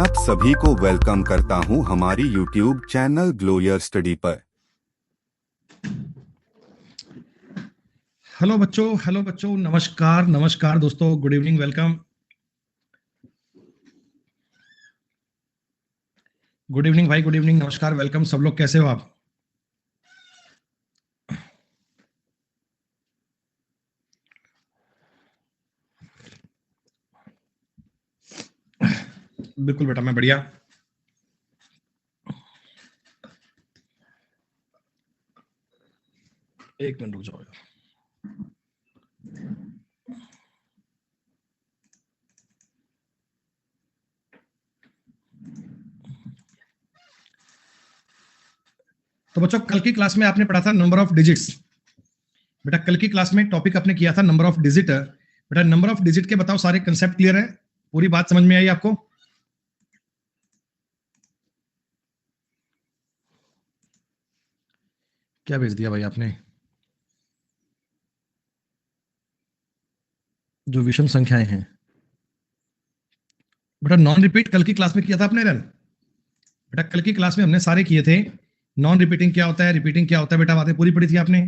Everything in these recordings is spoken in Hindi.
आप सभी को वेलकम करता हूं हमारी यूट्यूब चैनल ग्लोयर स्टडी पर। हेलो बच्चों, नमस्कार दोस्तों, good evening, welcome. Good evening भाई, गुड इवनिंग, नमस्कार, वेलकम। सब लोग कैसे हो आप? बिल्कुल बेटा, मैं बढ़िया। एक मिनट रुक जाओ यार। तो बच्चों, कल की क्लास में आपने पढ़ा था नंबर ऑफ डिजिट्स। बेटा कल की क्लास में टॉपिक आपने किया था नंबर ऑफ डिजिट। बेटा नंबर ऑफ डिजिट के बताओ, सारे कंसेप्ट क्लियर है? पूरी बात समझ में आई आपको? क्या भेज दिया भाई आपने? जो विषम संख्याएं हैं। बेटा नॉन रिपीट कल की क्लास में किया था आपने रन? बेटा कल की क्लास में हमने सारे किए थे। नॉन रिपीटिंग क्या होता है, रिपीटिंग क्या होता है, बेटा बातें पूरी पढ़ी थी आपने।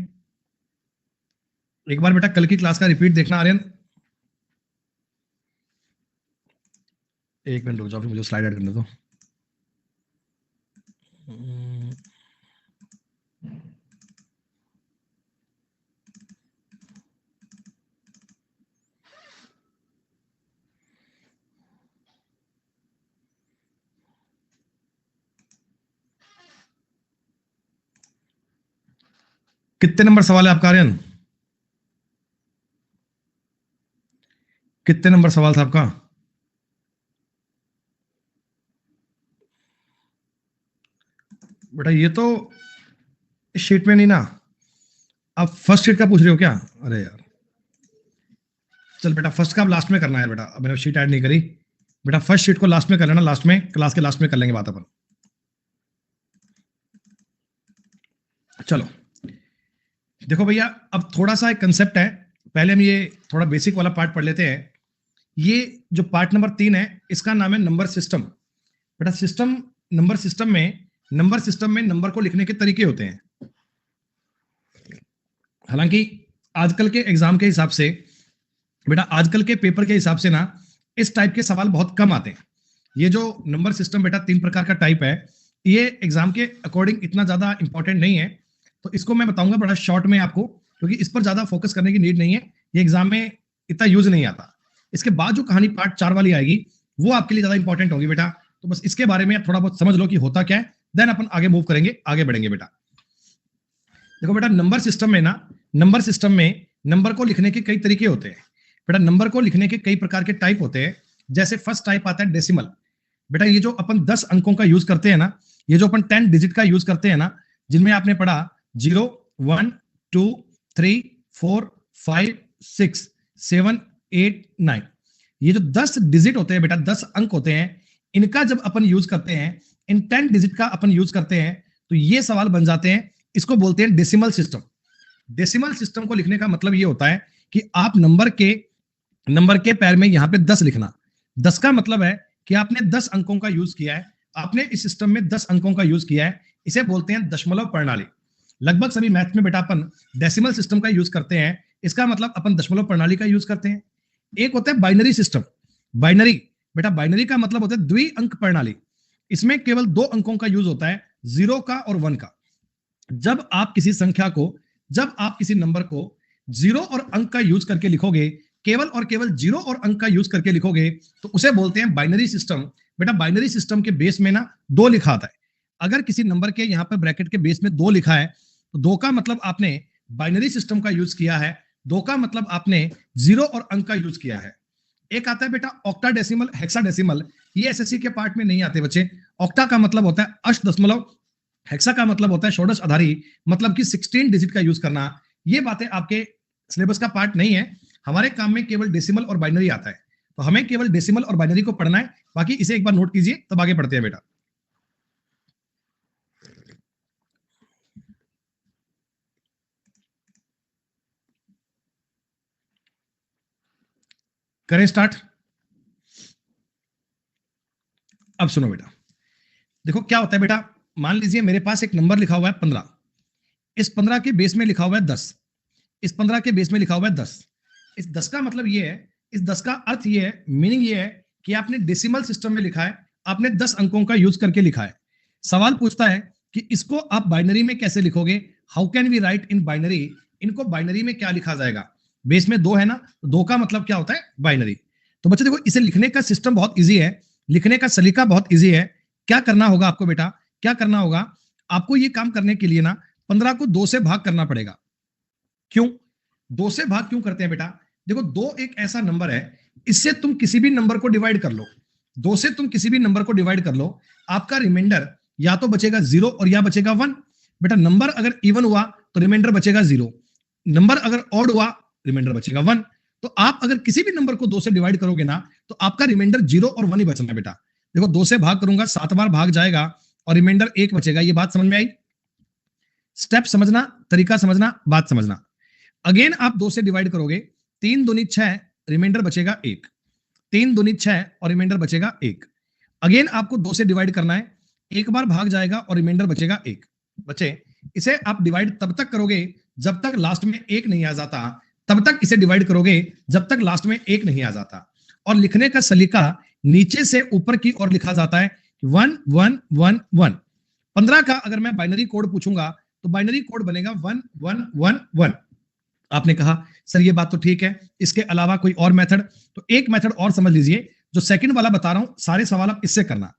एक बार बेटा कल की क्लास का रिपीट देखना आर्यन। एक मिनट रुक जाओ, फिर मुझे स्लाइड ऐड करने दो। कितने नंबर सवाल है आपका आर्यन? कितने नंबर सवाल था आपका? बेटा ये तो इस शीट में नहीं ना। आप फर्स्ट शीट का पूछ रहे हो क्या? अरे यार, चल बेटा फर्स्ट का अब लास्ट में करना है बेटा। अब मैंने शीट ऐड नहीं करी। बेटा फर्स्ट शीट को लास्ट में कर लेना, लास्ट में, क्लास के लास्ट में कर लेंगे बात अपन। चलो देखो भैया, अब थोड़ा सा एक कंसेप्ट है। पहले हम ये थोड़ा बेसिक वाला पार्ट पढ़ लेते हैं। ये जो पार्ट नंबर 3 है, इसका नाम है नंबर सिस्टम। बेटा सिस्टम, नंबर सिस्टम में नंबर को लिखने के तरीके होते हैं। हालांकि आजकल के एग्जाम के हिसाब से, बेटा आजकल के पेपर के हिसाब से ना, इस टाइप के सवाल बहुत कम आते हैं। ये जो नंबर सिस्टम बेटा 3 प्रकार का टाइप है, ये एग्जाम के अकॉर्डिंग इतना ज्यादा इंपॉर्टेंट नहीं है। तो इसको मैं बताऊंगा बड़ा शॉर्ट में आपको, क्योंकि इस पर ज्यादा फोकस करने की नीड नहीं है। ये एग्जाम में इतना यूज नहीं आता। इसके बाद जो कहानी पार्ट 4 वाली आएगी, वो आपके लिए ज्यादा इंपॉर्टेंट होगी बेटा। तो बस इसके बारे में थोड़ा बहुत समझ लो कि होता क्या है, देन अपन आगे मूव करेंगे, आगे बढ़ेंगे बेटा। देखो बेटा नंबर सिस्टम में ना, नंबर सिस्टम में नंबर को लिखने के कई तरीके होते हैं। बेटा नंबर को लिखने के कई प्रकार के टाइप होते हैं। जैसे फर्स्ट टाइप आता है डेसिमल। बेटा ये जो अपन 10 अंकों का यूज करते हैं ना, ये जो अपन 10 डिजिट का यूज करते हैं ना, जिनमें आपने पढ़ा 0 1 2 3 4 5 6 7 8 9, ये जो 10 डिजिट होते हैं बेटा, 10 अंक होते हैं, इनका जब अपन यूज करते हैं, इन 10 डिजिट का अपन यूज करते हैं, तो ये सवाल बन जाते हैं। इसको बोलते हैं डेसिमल सिस्टम। डेसिमल सिस्टम को लिखने का मतलब ये होता है कि आप नंबर के पैर में यहां पे 10 लिखना। 10 का मतलब है कि आपने 10 अंकों का यूज किया है। आपने इस सिस्टम में 10 अंकों का यूज किया है। इसे बोलते हैं दशमलव प्रणाली। लगभग सभी मैथ में बेटा अपन डेसिमल सिस्टम का यूज करते हैं। इसका मतलब अपन दशमलव प्रणाली का यूज करते हैं। एक होता है बाइनरी सिस्टम। बाइनरी, बेटा बाइनरी का मतलब होता है द्वि अंक प्रणाली। इसमें केवल 2 अंकों का यूज होता है, 0 का और 1 का। जब आप किसी संख्या को, जब आप किसी नंबर को 0 और अंक का यूज करके लिखोगे, केवल और केवल 0 और अंक का यूज करके लिखोगे, तो उसे बोलते हैं बाइनरी सिस्टम। बेटा बाइनरी सिस्टम के बेस में ना 2 लिखा आता है। अगर किसी नंबर के यहां पर ब्रैकेट के बेस में 2 लिखा है, तो 2 का मतलब आपने बाइनरी सिस्टम का यूज किया है। 2 का मतलब आपने 0 और अंक का यूज किया है। एक आता है बेटा ऑक्टाडेसिमल, हेक्साडेसिमल। ये एसएससी के पार्ट में नहीं आते बच्चे। ऑक्टा का मतलब होता है अष्ट दशमलव, हेक्सा का मतलब होता है षोडश आधारी, मतलब कि 16 डिजिट का यूज करना। ये बातें आपके सिलेबस का पार्ट नहीं है। हमारे काम में केवल डेसिमल और बाइनरी आता है, तो हमें केवल डेसिमल और बाइनरी को पढ़ना है। बाकी इसे एक बार नोट कीजिए, तब आगे बढ़ते हैं बेटा। करें स्टार्ट। अब सुनो बेटा, देखो क्या होता है बेटा, मान लीजिए मेरे पास एक नंबर लिखा हुआ है 15, इस 15 के बेस में लिखा हुआ है 10, इस 15 के बेस में लिखा हुआ है 10। इस 10 का मतलब ये है, इस 10 का अर्थ ये है, मीनिंग ये है कि आपने डेसिमल सिस्टम में लिखा है, आपने 10 अंकों का यूज करके लिखा है। सवाल पूछता है कि इसको आप बाइनरी में कैसे लिखोगे, how can we write in binary, इनको बाइनरी में क्या लिखा जाएगा। बेस में 2 है ना, 2 का मतलब क्या होता है, बाइनरी। तो बच्चे देखो, इसे लिखने का सिस्टम बहुत ईजी है, लिखने का सलीका बहुत ईजी है। क्या करना होगा आपको बेटा, क्या करना होगा आपको, ये काम करने के लिए ना 15 को 2 से भाग करना पड़ेगा। क्यों 2 से भाग क्यों करते हैं बेटा, देखो 2 एक ऐसा नंबर है, इससे तुम किसी भी नंबर को डिवाइड कर लो, 2 से तुम किसी भी नंबर को डिवाइड कर लो, आपका रिमाइंडर या तो बचेगा 0 और या बचेगा 1। बेटा नंबर अगर इवन हुआ तो रिमाइंडर बचेगा 0, नंबर अगर ऑड हुआ रिमाइंडर बचेगा 1। तो आप अगर किसी भी नंबर को 2 से डिवाइड करोगे ना, तो आपका रिमाइंडर 0 और 1 ही बचना है बेटा। देखो 2 से भाग करूंगा, 7 बार भाग जाएगा और रिमाइंडर 1 बचेगा। ये बात समझ में आई, स्टेप समझना, तरीका समझना, बात समझना। अगेन आप 2 से डिवाइड करोगे, 3 दूनी 6, रिमाइंडर बचेगा 1, 3 दूनी 6 और रिमाइंडर बचेगा 1। अगेन आपको 2 से डिवाइड करना है, एक बार भाग जाएगा और रिमाइंडर बचेगा 1। बच्चे इसे आप डिवाइड तब तक करोगे जब तक लास्ट में 1 नहीं आ जाता, तब तक इसे डिवाइड करोगे जब तक लास्ट में 1 नहीं आ जाता। और लिखने का सलीका नीचे से ऊपर की ओर लिखा जाता है 1 1 1 1। 15 का अगर मैं बाइनरी कोड पूछूंगा तो बाइनरी कोड बनेगा 1 1 1 1। आपने कहा सर ये बात तो ठीक है, इसके अलावा कोई और मेथड, तो एक मेथड और समझ लीजिए, जो सेकंड वाला बता रहा हूं, सारे सवाल आप इससे करना।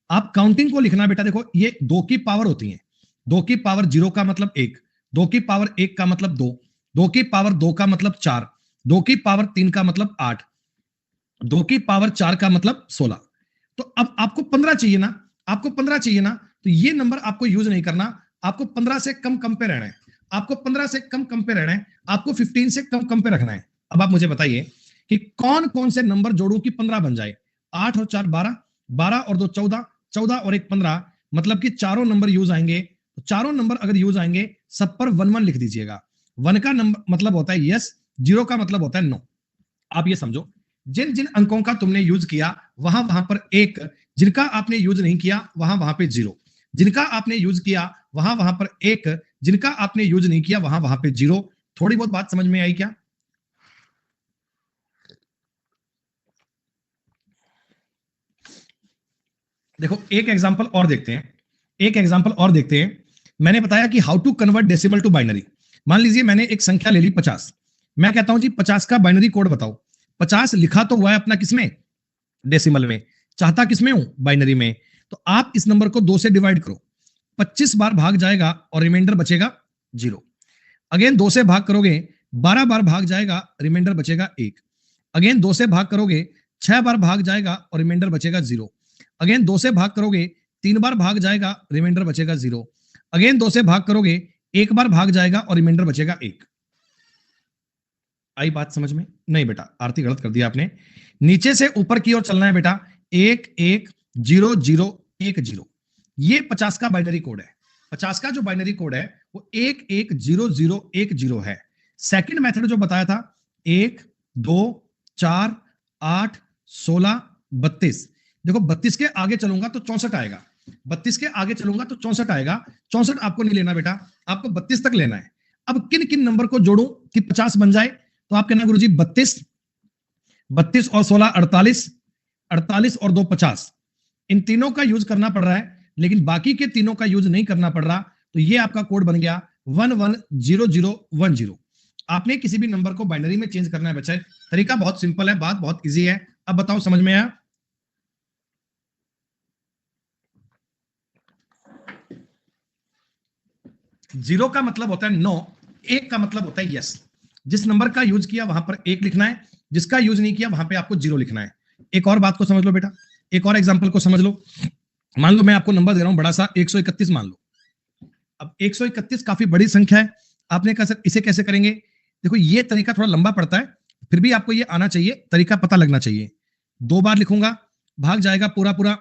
आप काउंटिंग को लिखना बेटा, देखो ये 2 की पावर होती है, 2 की पावर 0 का मतलब 1, 2 की पावर 1 का मतलब 2, 2 की पावर 2 का मतलब 4, 2 की पावर 3 का मतलब 8, 2 की पावर 4 का मतलब 16। तो अब आपको 15 चाहिए ना, आपको 15 चाहिए ना, तो ये नंबर आपको यूज नहीं करना, आपको 15 से कम पे रहना है, आपको 15 से कम पे रहना है, आपको 15 से कम पे रखना है। अब आप मुझे बताइए कि कौन कौन से नंबर जोड़ू कि 15 बन जाए। 8 और 4 12, 12 और 2 14, 14 और 1 15, मतलब कि चारों नंबर यूज आएंगे। तो चारों नंबर अगर यूज आएंगे, सब पर 1 1 लिख दीजिएगा। 1 का नंबर मतलब होता है यस, 0 का मतलब होता है नो। आप ये समझो, जिन जिन अंकों का तुमने यूज किया वहां वहां पर 1, जिनका आपने यूज नहीं किया वहां वहां पे 0, जिनका आपने यूज किया वहां वहां पर 1, जिनका आपने यूज नहीं किया वहां वहां पे 0। थोड़ी बहुत बात समझ में आई क्या? देखो एक एग्जांपल और देखते हैं, एक एग्जांपल और देखते हैं। मैंने बताया कि how to convert decimal to binary. मान लीजिए मैंने एक संख्या ले ली 50, मैं कहता हूं जी 50 का बाइनरी कोड बताओ। 50 लिखा तो हुआ है अपना किसमें, डेसिमल में, चाहता किसमें हूं, बाइनरी में। तो आप इस नंबर को 2 से डिवाइड करो, 25 बार भाग जाएगा और रिमाइंडर बचेगा 0। अगेन 2 से भाग करोगे, 12 बार भाग जाएगा, रिमाइंडर बचेगा 1। अगेन 2 से भाग करोगे, 6 बार भाग जाएगा और रिमाइंडर बचेगा 0। अगेन 2 से भाग करोगे, 3 बार भाग जाएगा, रिमाइंडर बचेगा 0। अगेन 2 से भाग करोगे, 1 बार भाग जाएगा और रिमाइंडर बचेगा 1। आई बात समझ में? नहीं बेटा, आरती गलत कर दिया आपने। नीचे से ऊपर की ओर चलना है बेटा, 1 1 0 0 1 0। ये 50 का बाइनरी कोड है। 50 का जो बाइनरी कोड है वो 1 1 0 0 1 0 है। सेकंड मेथड जो बताया था 1 2 4 8 16 32। देखो 32 के आगे चलूंगा तो 64 आएगा, 32 के आगे चलूंगा तो 64 आएगा। 64 आपको नहीं लेना बेटा, आपको 32 तक लेना है। अब किन किन नंबर को जोड़ूं कि 50 बन जाए, तो आप कहना गुरुजी 32, 32 और 16 48, 48 और 2 50। इन तीनों का यूज करना पड़ रहा है, लेकिन बाकी के तीनों का यूज नहीं करना पड़ रहा। तो ये आपका कोड बन गया 110010। आपने किसी भी नंबर को बाइनरी में चेंज करना है बच्चे, तरीका बहुत सिंपल है, बात बहुत इजी है। अब बताओ समझ में आया? जीरो का मतलब होता है नो, 1 का मतलब होता है यस। जिस नंबर का यूज किया वहां पर 1 लिखना है, जिसका यूज नहीं किया वहां पे आपको 0 लिखना है। एक और बात को समझ लो बेटा, एक और एग्जांपल को समझ लो। मान लो मैं आपको नंबर दे रहा हूं बड़ा सा 131 मान लो। अब 131 काफी बड़ी संख्या है, आपने कहा सर इसे कैसे करेंगे। देखो ये तरीका थोड़ा लंबा पड़ता है, फिर भी आपको ये आना चाहिए, तरीका पता लगना चाहिए। 2 बार लिखूंगा, भाग जाएगा पूरा पूरा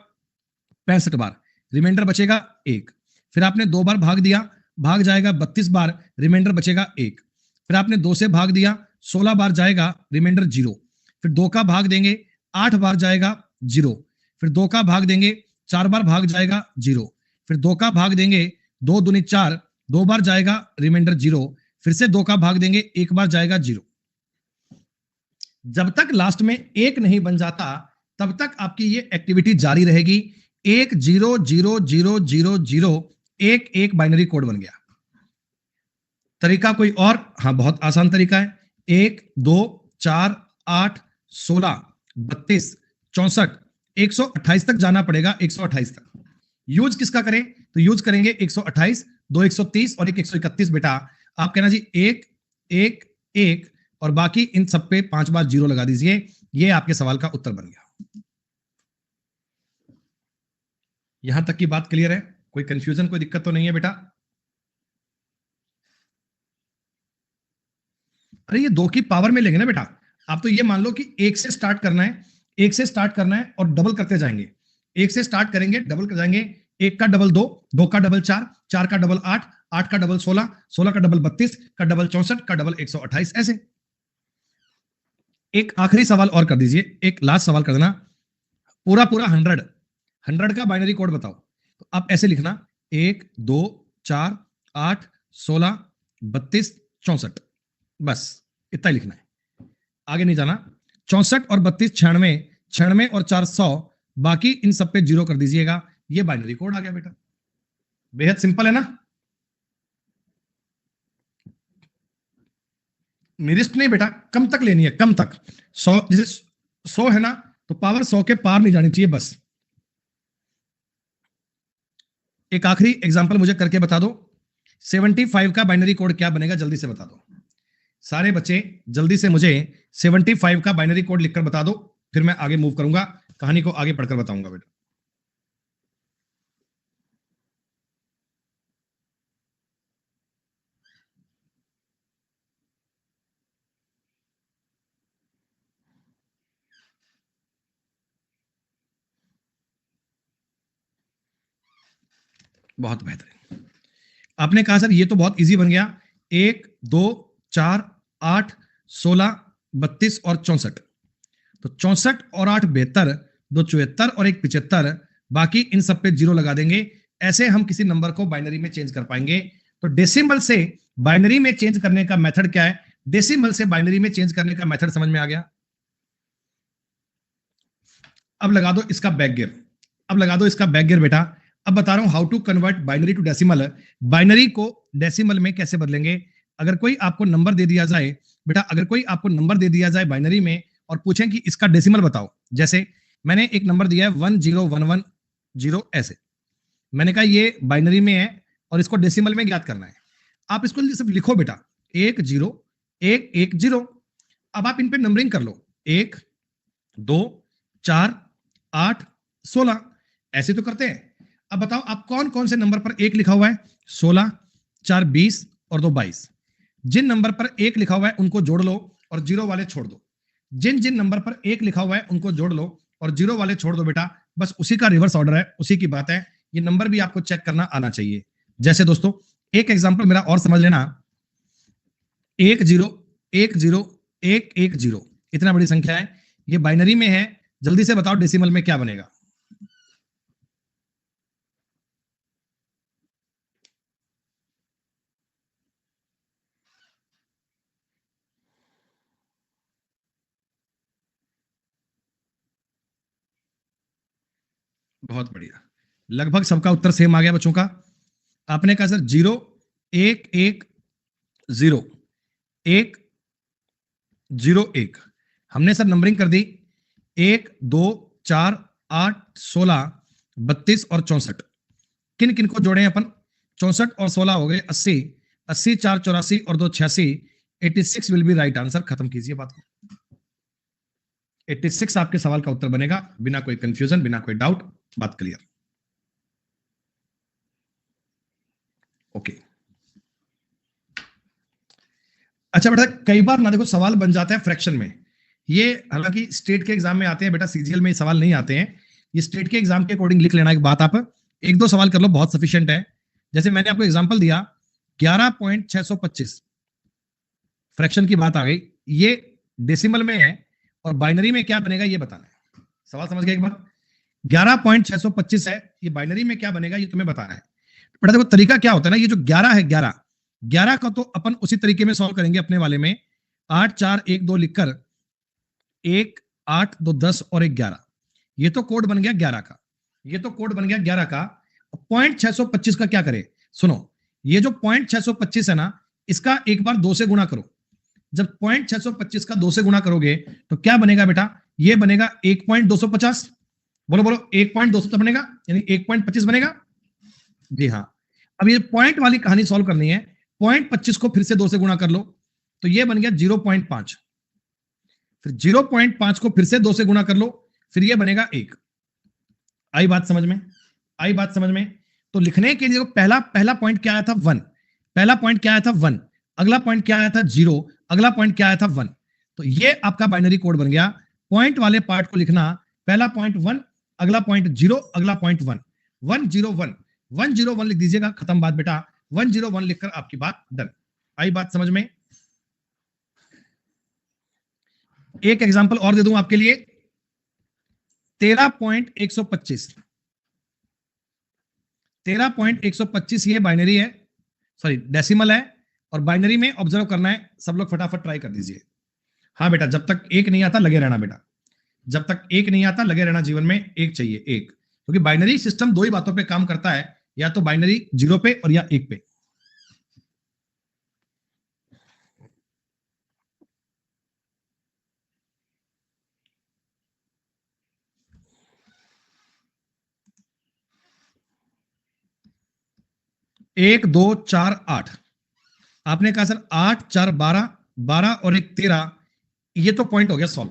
65 बार, रिमाइंडर बचेगा 1। फिर आपने 2 बार भाग दिया, भाग जाएगा 32 बार, रिमाइंडर बचेगा 1। फिर आपने 2 से भाग दिया, 16 बार जाएगा, रिमाइंडर 0। फिर 2 का भाग देंगे, 8 बार जाएगा 0। फिर 2 का भाग देंगे, 4 बार भाग जाएगा 0, फिर 2 का भाग देंगे, 2 दूनी 4, 2 बार जाएगा रिमाइंडर 0, फिर से 2 का भाग देंगे, 1 बार जाएगा 0। जब तक लास्ट में 1 नहीं बन जाता तब तक आपकी ये एक्टिविटी जारी रहेगी। 1 0 0 0 0 0 1 1 बाइनरी कोड बन गया। तरीका कोई और? हाँ, बहुत आसान तरीका है। 1 2 4 8 16 32 64 128 तक जाना पड़ेगा, 128 तक। यूज किसका करें? तो यूज करेंगे 128, 2 130 और 1 131। बेटा आप कहना जी 1 1 1 और बाकी इन सब पे 5 बार 0 लगा दीजिए। ये आपके सवाल का उत्तर बन गया। यहां तक की बात क्लियर है? कोई कंफ्यूजन, कोई दिक्कत तो नहीं है बेटा? अरे ये 2 की पावर में लेंगे ना बेटा। आप तो ये मान लो कि 1 से स्टार्ट करना है, 1 से स्टार्ट करना है और डबल करते जाएंगे। 1 से स्टार्ट करेंगे, डबल कर जाएंगे। 1 का डबल 2, 2 का डबल 4, 4 का डबल 8, 8 का डबल 16, 16 का डबल 32, का डबल 64, का डबल 128। ऐसे एक आखिरी सवाल और कर दीजिए, एक लास्ट सवाल कर देना। पूरा पूरा 100 का बाइनरी कोड बताओ। तो आप ऐसे लिखना 1 2 4 8 16 32 64, बस इतना ही लिखना है, आगे नहीं जाना। 64 और 32 96, 96 और 400, बाकी इन सब पे 0 कर दीजिएगा। ये बाइनरी कोड आ गया बेटा। बेहद सिंपल है ना? निरिष्ट नहीं बेटा, कम तक लेनी है, कम तक। 100 जैसे 100 है ना, तो पावर 100 के पार नहीं जानी चाहिए बस। एक आखिरी एग्जांपल मुझे करके बता दो। 75 का बाइनरी कोड क्या बनेगा, जल्दी से बता दो सारे बच्चे। जल्दी से मुझे 75 का बाइनरी कोड लिखकर बता दो, फिर मैं आगे मूव करूंगा, कहानी को आगे पढ़कर बताऊंगा बेटा। बहुत बेहतरीन। आपने कहा सर ये तो बहुत इजी बन गया। 1 2 4 8 16 32 और 64। तो 64 और 8 72, 2 74 और 1 75, बाकी इन सब पे 0 लगा देंगे। ऐसे हम किसी नंबर को बाइनरी में चेंज कर पाएंगे। तो डेसिमल से बाइनरी में चेंज करने का मेथड क्या है? डेसिमल से बाइनरी में चेंज करने का मेथड समझ में आ गया? अब लगा दो इसका बैक गियर, अब लगा दो इसका बैक गियर बेटा। अब बता रहा हूं how to convert binary to decimal. Binary को डेसिमल में कैसे बदलेंगे? अगर कोई आपको नंबर दे दिया जाए बेटा, अगर कोई आपको नंबर दे दिया जाए बाइनरी में और पूछें कि इसका डेसिमल बताओ, जैसे मैंने एक नंबर दिया है 10110, ऐसे मैंने कहा ये बाइनरी में है और इसको डेसिमल में ज्ञात करना है। आप इसको सिर्फ लिखो बेटा 10110। अब आप इन पे नंबरिंग कर लो, 1 2 4 8 16, ऐसे तो करते हैं। अब बताओ आप कौन कौन से नंबर पर 1 लिखा हुआ है? 16 4 20 और 2 22। जिन नंबर पर 1 लिखा हुआ है उनको जोड़ लो और 0 वाले छोड़ दो। जिन जिन नंबर पर 1 लिखा हुआ है उनको जोड़ लो और 0 वाले छोड़ दो बेटा। बस उसी का रिवर्स ऑर्डर है, उसी की बात है। ये नंबर भी आपको चेक करना आना चाहिए। जैसे दोस्तों एक एग्जांपल मेरा और समझ लेना, 1 0 1 0 1 1 0, इतना बड़ी संख्या है, ये बाइनरी में है। जल्दी से बताओ डेसिमल में क्या बनेगा? बहुत बढ़िया, लगभग सबका उत्तर सेम आ गया बच्चों का। आपने कहा सर 0 1 1 0 1 0 1, हमने सर नंबरिंग कर दी 1 2 4 8 16 32 और 64। किन किन को जोड़े अपन? 64 और 16 हो गए 80, 80 4 84 और 2 86, 86 विल बी राइट आंसर। खत्म कीजिए बात को। 86 आपके सवाल का उत्तर बनेगा, बिना कोई कंफ्यूजन, बिना कोई डाउट। बात क्लियर? ओके। अच्छा बेटा, कई बार ना देखो सवाल बन जाता है फ्रैक्शन में। ये हालांकि स्टेट के एग्जाम में आते हैं बेटा, सीजीएल में सवाल नहीं आते हैं। ये स्टेट के एग्जाम के अकॉर्डिंग लिख लेना। एक बात आप 1 2 सवाल कर लो, बहुत सफिशिएंट है। जैसे मैंने आपको एग्जांपल दिया 11.625, फ्रैक्शन की बात आ गई, ये डेसिमल में है और बाइनरी में क्या बनेगा ये बताना है। सवाल समझ गए एक बार? 11.625 है, ये बाइनरी में क्या बनेगा ये तुम्हें बताना है बेटा। देखो तरीका क्या होता है ना, ये जो 11 है, 11 का तो अपन उसी तरीके में सॉल्व करेंगे अपने वाले में, 8 4 1 2 लिखकर 1 8 2 10 और 1 11, ये तो कोड बन गया 11 का, ये तो कोड बन गया 11 का। पॉइंट 625 का क्या करे, सुनो, ये जो पॉइंट 625 है ना, इसका एक बार 2 से गुणा करो। जब पॉइंट 625 का 2 से गुणा करोगे तो क्या बनेगा बेटा, ये बनेगा 1.250, बोलो बोलो 1.200 बनेगा, यानी 1.25 बनेगा जी हाँ। अब ये पॉइंट वाली कहानी सॉल्व करनी है, पॉइंट 25 को फिर से 2 से गुणा कर लो तो ये बन गया 0.5, फिर 0.5 को फिर से 2 से गुणा कर लो, फिर ये बनेगा 1। आई बात समझ में, आई बात समझ में। तो लिखने के लिए पहला पहला पॉइंट क्या आया था 1, पहला पॉइंट क्या आया था 1, अगला पॉइंट क्या आया था 0, अगला पॉइंट क्या आया था 1। तो ये आपका बाइनरी कोड बन गया। पॉइंट वाले पार्ट को लिखना, पहला पॉइंट 1, अगला पॉइंट 0, अगला पॉइंट 1, 101, 101 लिख दीजिएगा, खत्म बात बेटा। 101 लिखकर आपकी बात डन। आई बात समझ में। एक एग्जांपल और दे दूं आपके लिए, 13.125, 13.125 ये बाइनरी है, सॉरी डेसिमल है, और बाइनरी में ऑब्जर्व करना है। सब लोग फटाफट ट्राई कर दीजिए। हाँ बेटा, जब तक एक नहीं आता लगे रहना बेटा, जब तक एक नहीं आता लगे रहना, जीवन में एक चाहिए, एक, क्योंकि बाइनरी सिस्टम दो ही बातों पे काम करता है, या तो बाइनरी 0 पे और या 1 पे। एक 2 4 8, आपने कहा सर 8 4 12, 12 और 1 13, ये तो पॉइंट हो गया सॉल्व,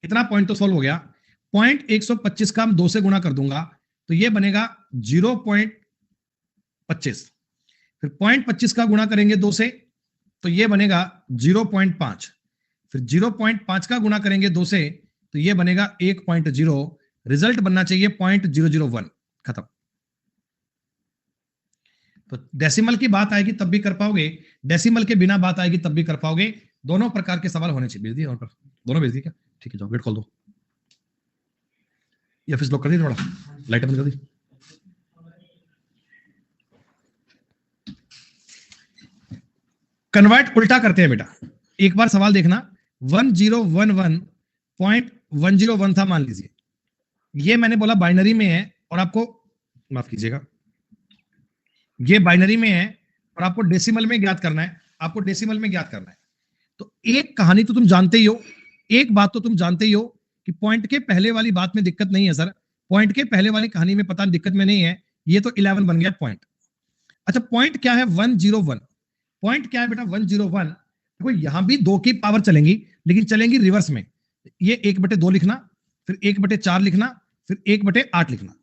इतना पॉइंट तो सॉल्व हो गया। पॉइंट 125 का हम 2 से गुणा कर दूंगा तो ये बनेगा 0.25, फिर पॉइंट 25 का गुणा करेंगे 2 से तो ये बनेगा 0.5, फिर 0.5 का गुणा करेंगे 2 से तो ये बनेगा 1.0, रिजल्ट बनना चाहिए 0.001, खत्म। तो डेसिमल की बात आएगी तब भी कर पाओगे, डेसिमल के बिना बात आएगी तब भी कर पाओगे। दोनों प्रकार के सवाल होने चाहिए। भेज दिए और पर दोनों भेज दिए क्या, ठीक है, जाओ गेट खोल दो, या फिर लॉक कर दी, थोड़ा लाइट बंद कर दी। कन्वर्ट उल्टा करते हैं बेटा, एक बार सवाल देखना, 1011.101 था मान लीजिए, ये मैंने बोला बाइनरी में है और आपको, माफ कीजिएगा, ये बाइनरी में है और आपको डेसिमल में ज्ञात करना है, आपको डेसिमल में ज्ञात करना है। तो एक कहानी तो तुम जानते ही हो, एक बात तो तुम जानते ही हो कि पॉइंट के पहले वाली बात में दिक्कत नहीं है सर, पॉइंट के पहले वाली कहानी में पता दिक्कत में नहीं है, ये तो 11 बन गया पॉइंट। अच्छा पॉइंट क्या है 101, पॉइंट क्या है बेटा 101। देखो यहां भी 2 की पावर चलेंगी, लेकिन चलेंगी रिवर्स में। ये 1/2 लिखना, फिर 1/4 लिखना, फिर 1/8 लिखना।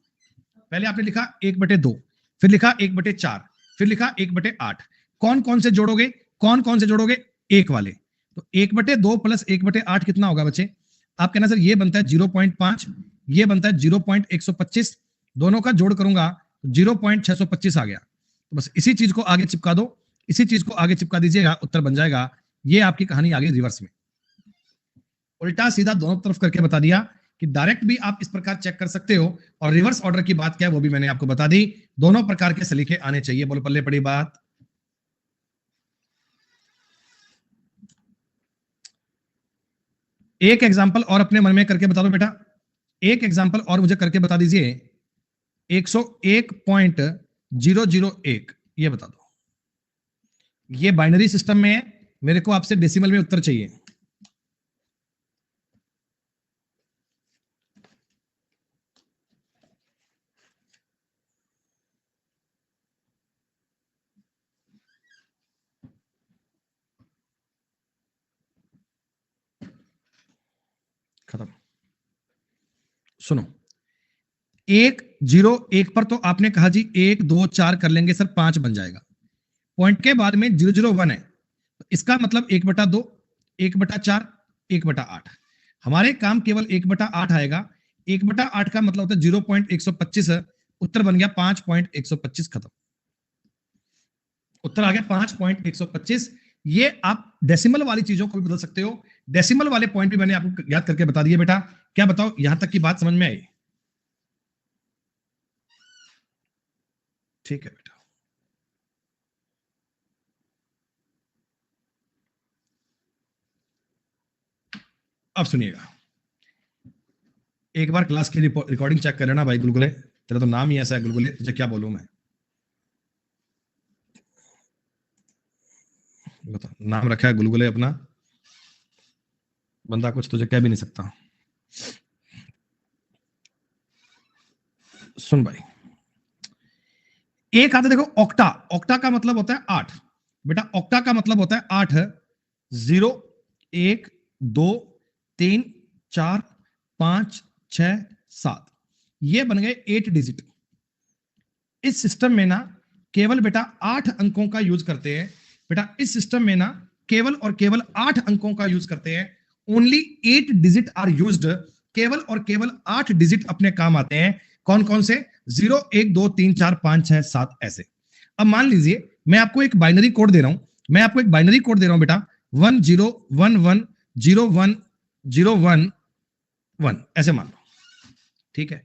पहले आपने लिखा 1/2, फिर लिखा 1/4, फिर लिखा 1/8। कौन कौन से जोड़ोगे, कौन कौन से जोड़ोगे, एक वाले। तो 1/2 प्लस 1/8 कितना होगा बच्चे, आप कहना सर ये बनता है 0.5, ये बनता है 0.125, दोनों का जोड़ करूंगा 0.625 आ गया। तो बस इसी चीज को आगे चिपका दो, इसी चीज को आगे चिपका दीजिएगा, उत्तर बन जाएगा। ये आपकी कहानी आगे रिवर्स में, उल्टा सीधा दोनों तरफ करके बता दिया कि डायरेक्ट भी आप इस प्रकार चेक कर सकते हो, और रिवर्स ऑर्डर की बात क्या है वो भी मैंने आपको बता दी। दोनों प्रकार के सलीके आने चाहिए। बोलो पल्ले पड़ी बात। एक एग्जांपल और अपने मन में करके बता दो बेटा, एक एग्जांपल और मुझे करके बता दीजिए, 101.001 ये बता दो। ये बाइनरी सिस्टम में है, मेरे को आपसे डेसिमल में उत्तर चाहिए। खत्म। सुनो, 101 पर तो आपने कहा जी 1 2 4 कर लेंगे सर, 5 बन जाएगा। पॉइंट के बाद में 001 है, तो इसका मतलब 1/2, 1/4, 1/8। हमारे काम केवल 1/8 आएगा। 1/8 का मतलब होता है 0.125, उत्तर बन गया 5.125, खत्म। उत्तर आ गया 5.125। ये आप डेसिमल वाली चीजों को भी बदल सकते हो, डेसिमल वाले पॉइंट भी मैंने आपको याद करके बता दिए बेटा। क्या बताओ, यहां तक की बात समझ में आई? ठीक है बेटा, अब सुनिएगा, एक बार क्लास की रिकॉर्डिंग चेक कर लेना भाई गुलगुले, तेरा तो नाम ही ऐसा है गुलगुले, तुझे क्या बोलूं मैं, बता, नाम रखा है गुलगुले अपना, बंदा कुछ तुझे कह भी नहीं सकता। सुन भाई, एक आता देखो ऑक्टा, ऑक्टा का मतलब होता है 8 बेटा, ऑक्टा का मतलब होता है 8, 0 1 2 3 4 5 6 7, ये बन गए 8 डिजिट। इस सिस्टम में ना केवल बेटा 8 अंकों का यूज करते हैं बेटा, इस सिस्टम में ना केवल और केवल 8 अंकों का यूज करते हैं, ओनली 8 डिजिट आर यूज्ड, केवल और केवल 8 डिजिट अपने काम आते हैं। कौन कौन से? 0 1 2 3 4 5 6 7 ऐसे। अब मान लीजिए मैं आपको एक बाइनरी कोड दे रहा हूं, मैं आपको एक बाइनरी कोड दे रहा हूं बेटा, 1 0 1 1 0 1 0 1 1 ऐसे मान लो, ठीक है।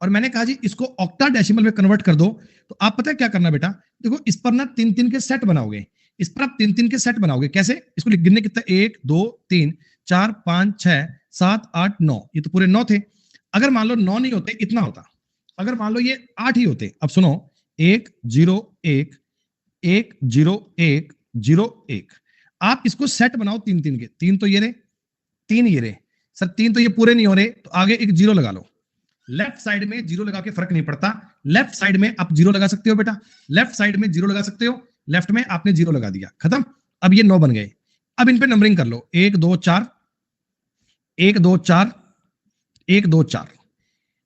और मैंने कहा जी इसको ऑक्टा डेसिमल में कन्वर्ट कर दो, तो आप पता है क्या करना बेटा, देखो इस पर ना 3 3 के सेट बनाओगे, इस पर आप 3 3 के सेट बनाओगे, कैसे? इसको गिनने कितना, 1 2 3 4 5 6 7 8 9, ये तो पूरे 9 थे। अगर मान लो 9 नहीं होते, इतना होता, अगर मान लो ये 8 ही होते, अब सुनो, 1 0 1 1 0 1 0 1, आप इसको सेट बनाओ 3 3 के, 3 तो ये रहे, 3 ये रहे, सर 3 तो ये पूरे नहीं हो रहे, तो आगे एक 0 लगा लो। लेफ्ट साइड में 0 लगा के फर्क नहीं पड़ता, लेफ्ट साइड में आप 0 लगा सकते हो बेटा, लेफ्ट साइड में 0 लगा सकते हो, लेफ्ट में आपने 0 लगा दिया, खत्म। अब ये 9 बन गए, अब इन पे नंबरिंग कर लो, 1 2 4 1 2 4 1 2 4।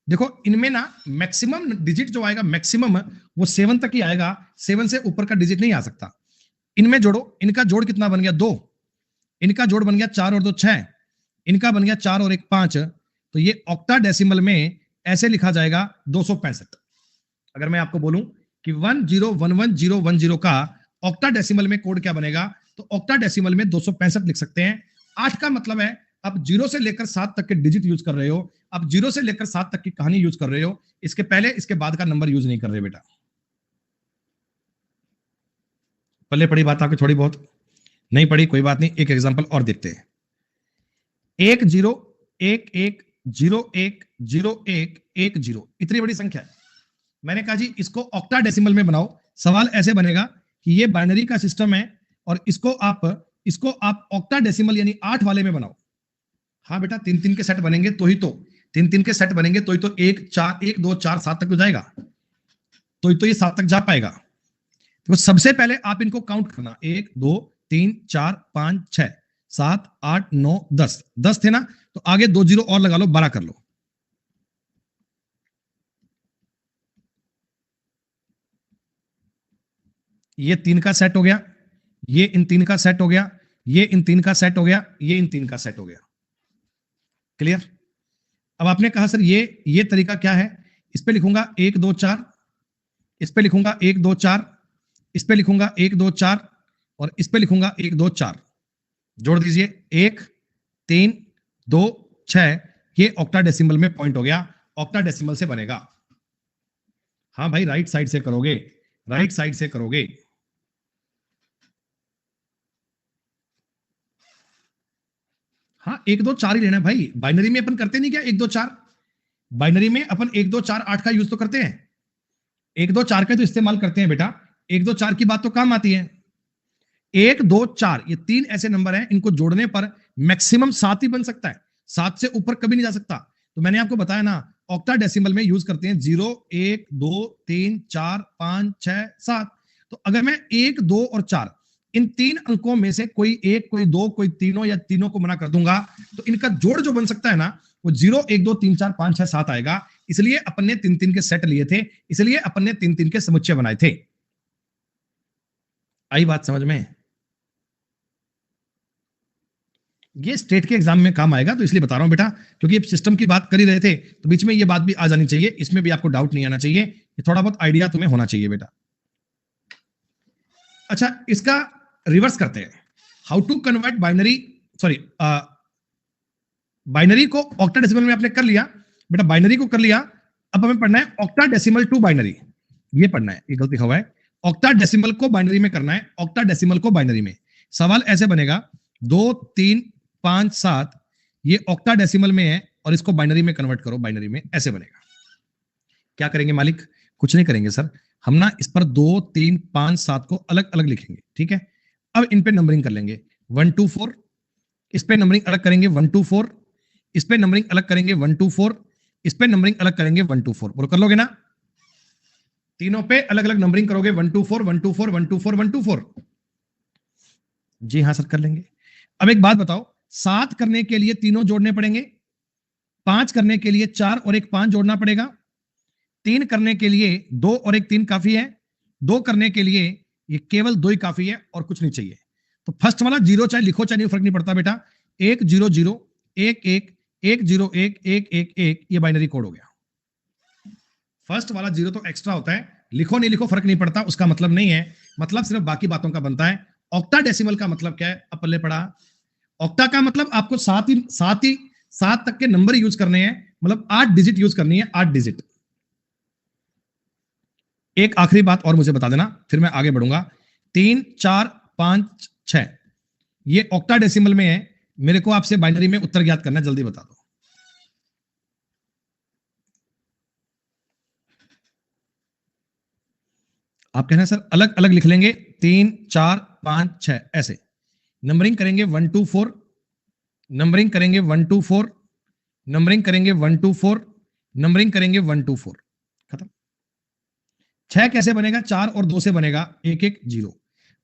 देखो इनमें ना मैक्सिमम डिजिट जो आएगा, मैक्सिमम वो 7 तक ही आएगा, 7 से ऊपर का डिजिट नहीं आ सकता। इनमें जोड़ो, इनका जोड़ कितना बन गया, 2, इनका जोड़ बन गया 4 और 2 6, इनका बन गया 4 और 1 5, तो ये ऑक्टा डेसिमल में ऐसे लिखा जाएगा 265। अगर मैं आपको बोलूं कि 10111010 का ऑक्टा डेसिमल में कोड क्या बनेगा, तो ऑक्टा डेसिमल में 265 लिख सकते हैं। 8 का मतलब है आप 0 से लेकर 7 तक के डिजिट यूज कर रहे हो, आप 0 से लेकर 7 तक की कहानी यूज कर रहे हो, इसके पहले इसके बाद का नंबर यूज नहीं कर रहे बेटा। पल्ले पड़ी बात आपकी थोड़ी बहुत, नहीं पड़ी कोई बात नहीं, एक एग्जांपल और देखते हैं। 1 0 1 1 0 1 0 1 1 0, इतनी बड़ी संख्या है। मैंने कहा जी इसको ऑक्टा डेसिमल में बनाओ, सवाल ऐसे बनेगा कि ये बाइनरी का सिस्टम है और इसको आप ऑक्टा डेसिमल यानी 8 वाले में बनाओ। हाँ बेटा 3 3 के सेट बनेंगे तो ही तो, 3 3 के सेट बनेंगे तो ही तो 1 4 1 2 4 7 तक तो जाएगा, तो ही तो ये 7 तक जा पाएगा। तो सबसे पहले आप इनको काउंट करना, 1 2 3 4 5 6 7 8 9 10, 10 थे ना, तो आगे 2 0 और लगा लो, 12 कर लो। ये 3 का सेट हो गया, ये इन 3 का सेट हो गया, ये इन 3 का सेट हो गया, ये इन 3 का सेट हो गया। क्लियर? अब आपने कहा सर ये तरीका क्या है, इस पे लिखूंगा 1 2 4, इस पे लिखूंगा 1 2 4, इस पे लिखूंगा 1 2 4 और इस पे लिखूंगा 1 2 4, जोड़ दीजिए 1 3 2 6, ये ऑक्टा डेसिमल में पॉइंट हो गया, ऑक्टा डेसिमल से बनेगा। हाँ भाई राइट साइड से करोगे, राइट साइड से करोगे। हाँ 1 2 4 ही लेना भाई, बाइनरी में अपन करते नहीं क्या 1 2 4, बाइनरी में अपन 1 2 4 8 का यूज तो करते हैं, 1 2 4 का तो इस्तेमाल करते हैं बेटा, 1 2 4 की बात तो काम आती है। 1 2 4 ये 3 ऐसे नंबर हैं, इनको जोड़ने पर मैक्सिमम 7 ही बन सकता है, 7 से ऊपर कभी नहीं जा सकता। तो मैंने आपको बताया ना ऑक्टा डेसिमल में यूज करते हैं 0 1 2 3 4 5 6 7। तो अगर मैं 1 2 और 4 इन 3 अंकों में से कोई एक, कोई दो, कोई तीनों या तीनों को मना कर दूंगा, तो इनका जोड़ जो बन सकता है ना वो 0 1 2 3 4 5 6 7 आएगा। इसलिए अपन ने 3 3 के सेट लिए थे, इसलिए अपन ने 3 3 के समुच्चय बनाए थे। आई बात समझ में? ये स्टेट के एग्जाम में काम आएगा, तो इसलिए बता रहा हूं बेटा, क्योंकि सिस्टम की बात कर ही रहे थे तो बीच में ये बात भी आ जानी चाहिए, इसमें भी आपको डाउट नहीं आना चाहिए, ये थोड़ा बहुत आइडिया तुम्हें होना चाहिए बेटा। अच्छा इसका रिवर्स करते हैं, how to convert binary, sorry binary को ऑक्टा डेसिमल में आपने कर लिया बेटा, बाइनरी को कर लिया, अब हमें पढ़ना है ऑक्टा डेसिमल टू बाइनरी। ये पढ़ना है, ये गलत लिखा हुआ है। ऑक्टाडेसिमल को बाइनरी में करना है, ऑक्टाडेसिमल को बाइनरी में। सवाल ऐसे बनेगा 2 3 5 7 ये ऑक्टाडेसिमल में है और इसको बाइनरी में कन्वर्ट करो, बाइनरी में ऐसे बनेगा। क्या करेंगे मालिक? कुछ नहीं करेंगे सर, हम ना इस पर 2 3 5 7 को अलग अलग लिखेंगे, ठीक है। अब इन पे नंबरिंग कर लेंगे 1 2 4, इस पे नंबरिंग अलग करेंगे 1 2 4, इस पे नंबरिंग अलग करेंगे 1 2 4, इस पे नंबरिंग अलग करेंगे 1 2 4। बोलो कर लोगे ना? तीनों पे अलग अलग नंबरिंग करोगे 1 2 4 1 2 4 1 2 4 1 2 4। जी हाँ सर कर लेंगे। अब एक बात बताओ, 7 करने के लिए तीनों जोड़ने पड़ेंगे, 5 करने के लिए 4 और एक 5 जोड़ना पड़ेगा, 3 करने के लिए 2 और एक 3 काफी है, 2 करने के लिए ये केवल 2 ही काफी है और कुछ नहीं चाहिए। तो फर्स्ट वाला 0 चाहे लिखो चाहे नहीं, फर्क नहीं पड़ता बेटा। 1 0 0 1 1 1 0 1 1 1 1 ये बाइनरी कोड हो गया। फर्स्ट वाला 0 तो एक्स्ट्रा होता है, लिखो नहीं लिखो फर्क नहीं पड़ता, उसका मतलब नहीं है, मतलब सिर्फ बाकी बातों का बनता है। ऑक्टाडेसिमल का मतलब क्या है? अब पल्ले पड़ा। ऑक्टा का मतलब आपको 7 तक के नंबर यूज करने हैं, मतलब 8 डिजिट यूज करनी है, 8 डिजिट। एक आखिरी बात और मुझे बता देना, फिर मैं आगे बढ़ूंगा। 3 4 5 6 ये ऑक्टाडेसिमल में है, मेरे को आपसे बाइनरी में उत्तर ज्ञात करना है, जल्दी बता दो। आप कहना सर अलग अलग लिख लेंगे, 3 4 5 6 ऐसे नंबरिंग करेंगे 1 2 4, नंबरिंग करेंगे 1 2 4, नंबरिंग करेंगे 1 2 4, नंबरिंग करेंगे 1 2 4, खत्म। 6 कैसे बनेगा? 4 और 2 से बनेगा 1 1 0।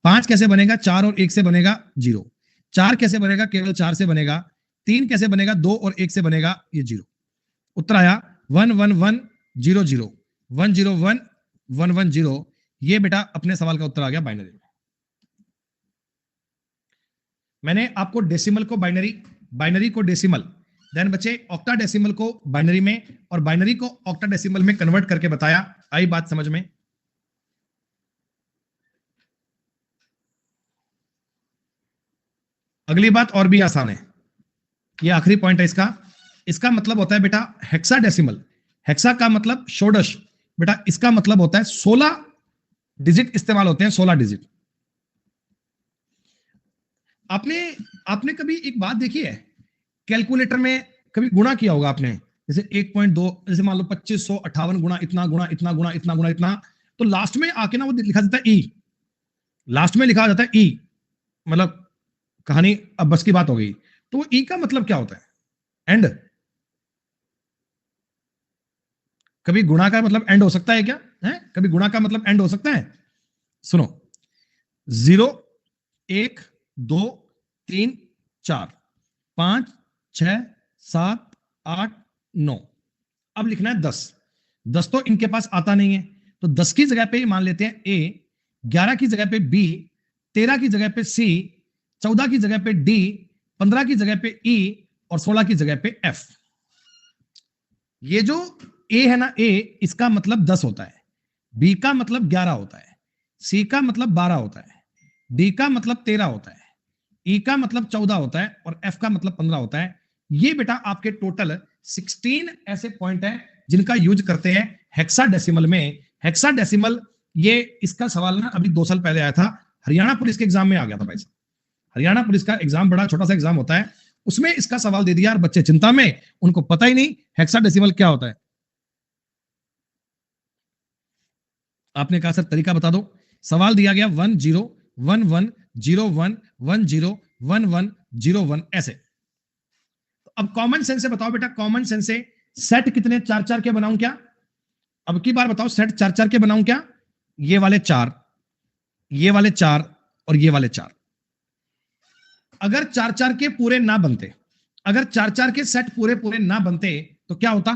5 कैसे बनेगा? 4 और 1 से बनेगा 0। 4 कैसे बनेगा? केवल 4 से बनेगा। 3 कैसे बनेगा? 2 और 1 से बनेगा ये 0। उत्तर आया 1 1 1 0 0 1 0 1 1 1 0। ये बेटा अपने सवाल का उत्तर आ गया बाइनरी में। मैंने आपको डेसिमल को बाइनरी, बाइनरी को डेसिमल, देन बचे ऑक्टाडेसिमल को बाइनरी में और बाइनरी को ऑक्टाडेसिमल में कन्वर्ट करके बताया। आई बात समझ में? अगली बात और भी आसान है, ये आखिरी पॉइंट है इसका। इसका मतलब होता है बेटा हेक्साडेसिमल। हेक्सा का मतलब षोडश, बेटा इसका मतलब होता है 16 डिजिट इस्तेमाल होते हैं, 16 डिजिट। आपने आपने कभी एक बात देखी है, कैलकुलेटर में कभी गुणा किया होगा आपने, जैसे 1.2, जैसे मान लो 2558 गुणा इतना गुणा इतना गुणा इतना गुणा इतना, तो लास्ट में आके ना वो लिखा जाता है ई, लास्ट में लिखा जाता है ई, मतलब कहानी अब बस की बात हो गई। तो ई का मतलब क्या होता है? एंड। कभी गुणा का मतलब एंड हो सकता है क्या? है कभी गुणा का मतलब एंड हो सकता है? सुनो, 0 1 2 3 4 5 6 7 8 9, अब लिखना है 10। 10 तो इनके पास आता नहीं है, तो 10 की जगह पे मान लेते हैं ए, 11 की जगह पे बी, 13 की जगह पे सी, 14 की जगह पे डी, 15 की जगह पे ई और 16 की जगह पे एफ। ये जो ए है ना, ए इसका मतलब 10 होता है, बी का मतलब 11 होता है, सी का मतलब 12 होता है, डी का मतलब 13 होता है, ई का मतलब 14 होता है और एफ का मतलब 15 होता है। ये बेटा आपके टोटल 16 ऐसे पॉइंट हैं जिनका यूज करते हैं हेक्साडेसिमल में। हेक्साडेसिमल, ये इसका सवाल ना अभी 2 साल पहले आया था, हरियाणा पुलिस के एग्जाम में आ गया था भाई साहब। हरियाणा पुलिस का एग्जाम बड़ा छोटा सा एग्जाम होता है, उसमें इसका सवाल दे दिया और बच्चे चिंता में, उनको पता ही नहीं हेक्साडेसिमल क्या होता है। आपने कहा सर तरीका बता दो, सवाल दिया गया 1 0 1 1 0 1 1 0 1 1 0 1 ऐसे। तो अब कॉमन सेंस से बताओ बेटा, कॉमन सेंस से सेट कितने 4 4 के बनाऊं क्या? अब की बार बताओ सेट 4 4 के बनाऊं क्या? ये वाले 4, ये वाले 4 और ये वाले 4। अगर 4 4 के पूरे ना बनते, अगर 4 4 के सेट पूरे पूरे ना बनते तो क्या होता?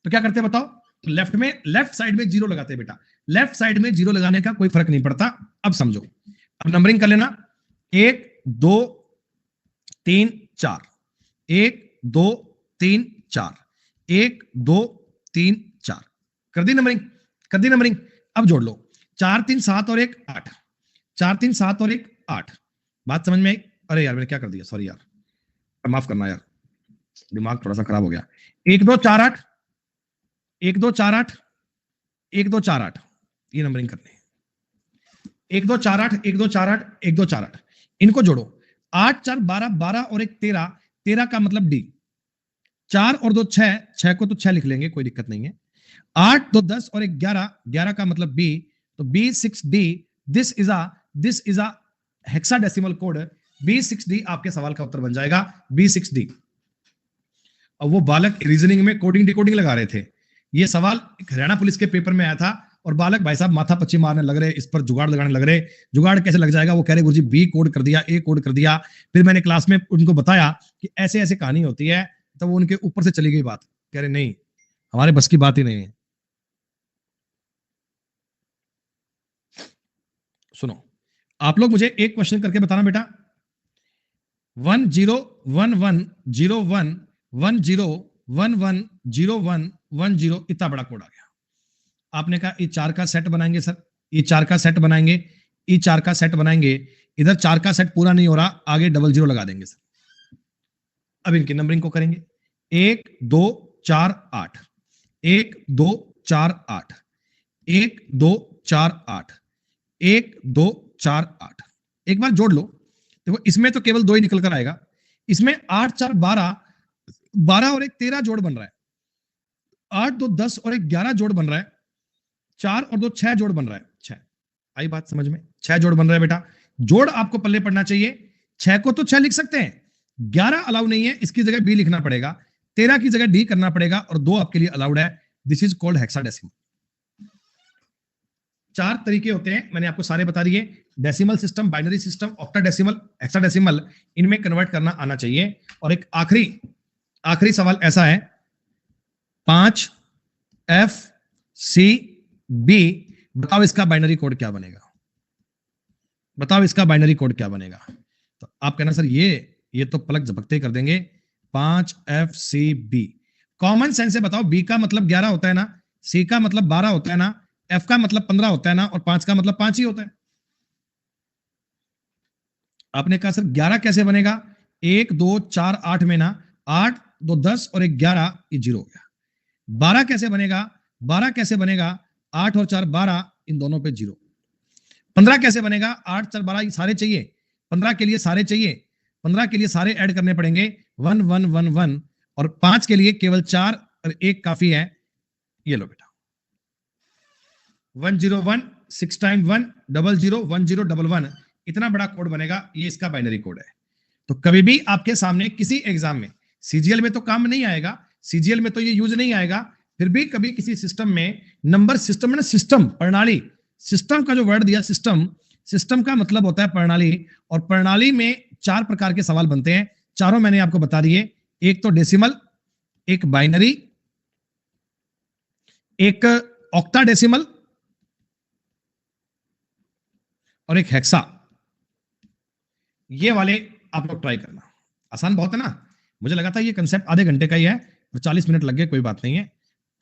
तो क्या करते बताओ? लेफ्ट में, लेफ्ट साइड में 0 लगाते बेटा, लेफ्ट साइड में 0 लगाने का कोई फर्क नहीं पड़ता। अब समझो, अब नंबरिंग कर लेना, 1 2 3 4, 1 2 3 4, 1 2 3 4, कर दी नंबरिंग, कर दी नंबरिंग। अब जोड़ लो, 4 3 7 और 1 8, 4 3 7 और 1 8। बात समझ में आई? अरे यार मैंने क्या कर दिया, सॉरी यार, माफ करना यार, दिमाग थोड़ा सा खराब हो गया। 1 2 4 8, 1 2 4 8, 1 2 4 8, ये नंबरिंग करनी है। 1 2 4 8 1 2 4 8 1 2 4 8 इनको जोड़ो। 8 4 12 12 और एक 13 13 का मतलब डी। 4 और 2 6 6 को तो 6 लिख लेंगे, कोई दिक्कत नहीं है। 8 2 10 और एक 11 11 का मतलब बी, तो B6D। This is a hexadecimal code. B6D आपके सवाल का उत्तर बन जाएगा, B6D। और वो बालक रीजनिंग में कोडिंग डिकोडिंग लगा रहे थे। ये सवाल हरियाणा पुलिस के पेपर में आया था और बालक भाई साहब माथा पच्ची मारने लग रहे, इस पर जुगाड़ लगाने लग रहे। जुगाड़ कैसे लग जाएगा, वो कह रहे गुरुजी बी कोड कर दिया, ए कोड कर दिया। फिर मैंने क्लास में उनको बताया कि ऐसे ऐसे कहानी होती है, तो वो उनके ऊपर से चली गई बात। कह रहे नहीं, हमारे बस की बात ही नहीं है। सुनो, आप लोग मुझे एक क्वेश्चन करके बताना बेटा। 101110101110 इतना बड़ा कोड आ गया। आपने कहा ये 4 का सेट बनाएंगे सर, ये 4 का सेट बनाएंगे, ये 4 का सेट बनाएंगे। इधर 4 का सेट पूरा नहीं हो रहा, आगे 00 लगा देंगे सर। अब इनकी नंबरिंग को करेंगे। 1 2 4 8 1 2 4 8 1 2 4 8 1 2 4 8। एक बार जोड़ लो, देखो इसमें तो केवल 2 ही निकल कर आएगा। इसमें 8 4 12 12 और एक 13 जोड़ बन रहा है। 8 2 10 और एक 11 जोड़ बन रहा है। 4 और 2 6 जोड़ बन रहा है। 6 आई बात समझ में? 6 जोड़ बन रहा है बेटा। जोड़ आपको पल्ले पड़ना चाहिए। 6 को तो 6 लिख सकते हैं, 11 अलाउ नहीं है, इसकी जगह बी लिखना पड़ेगा। 13 की जगह डी करना पड़ेगा और 2 आपके लिए अलाउड है। This is called hexadecimal. 4 तरीके होते हैं, मैंने आपको सारे बता दिए। Decimal system, binary system, octadecimal, hexadecimal, इनमें कन्वर्ट करना आना चाहिए। और एक आखिरी सवाल ऐसा है, 5FCB, बताओ इसका बाइनरी कोड क्या बनेगा? बताओ इसका बाइनरी कोड क्या बनेगा? तो आप कहना सर ये तो पलक झपकते ही कर देंगे। 5FCB, कॉमन सेंस से बताओ। बी का मतलब 11 होता है ना, सी का मतलब 12 होता है ना, एफ का मतलब 15 होता है ना, और 5 का मतलब 5 ही होता है। आपने कहा सर 11 कैसे बनेगा? 1 2 4 8 में ना 8 2 10 और एक 11, ये 0 हो गया। 12 कैसे बनेगा? 12 कैसे बनेगा? 8 और 4 12, इन दोनों पे 0। 15 कैसे बनेगा? 8 4 12, ये सारे चाहिए। 15 के लिए सारे चाहिए, 15 के लिए सारे ऐड करने पड़ेंगे। 1 1 1 1, और 5 के लिए केवल 4 और 1 काफी है। ये लो बेटा, 101 6 टाइम 1 00 1011, इतना बड़ा कोड बनेगा। ये इसका बाइनरी कोड है। तो कभी भी आपके सामने किसी एग्जाम में, सीजीएल में तो काम नहीं आएगा, सीजीएल में तो ये यूज नहीं आएगा, फिर भी कभी किसी सिस्टम में नंबर सिस्टम में, सिस्टम प्रणाली, सिस्टम का जो वर्ड दिया सिस्टम, सिस्टम का मतलब होता है प्रणाली। और प्रणाली में 4 प्रकार के सवाल बनते हैं, चारों मैंने आपको बता दिए। एक तो डेसिमल, एक बाइनरी, एक ऑक्टाडेसिमल और एक हेक्सा। ये वाले आप लोग ट्राई करना। आसान बहुत है ना? मुझे लगा था ये कंसेप्ट आधे घंटे का ही है, तो 40 मिनट लग गए, कोई बात नहीं है।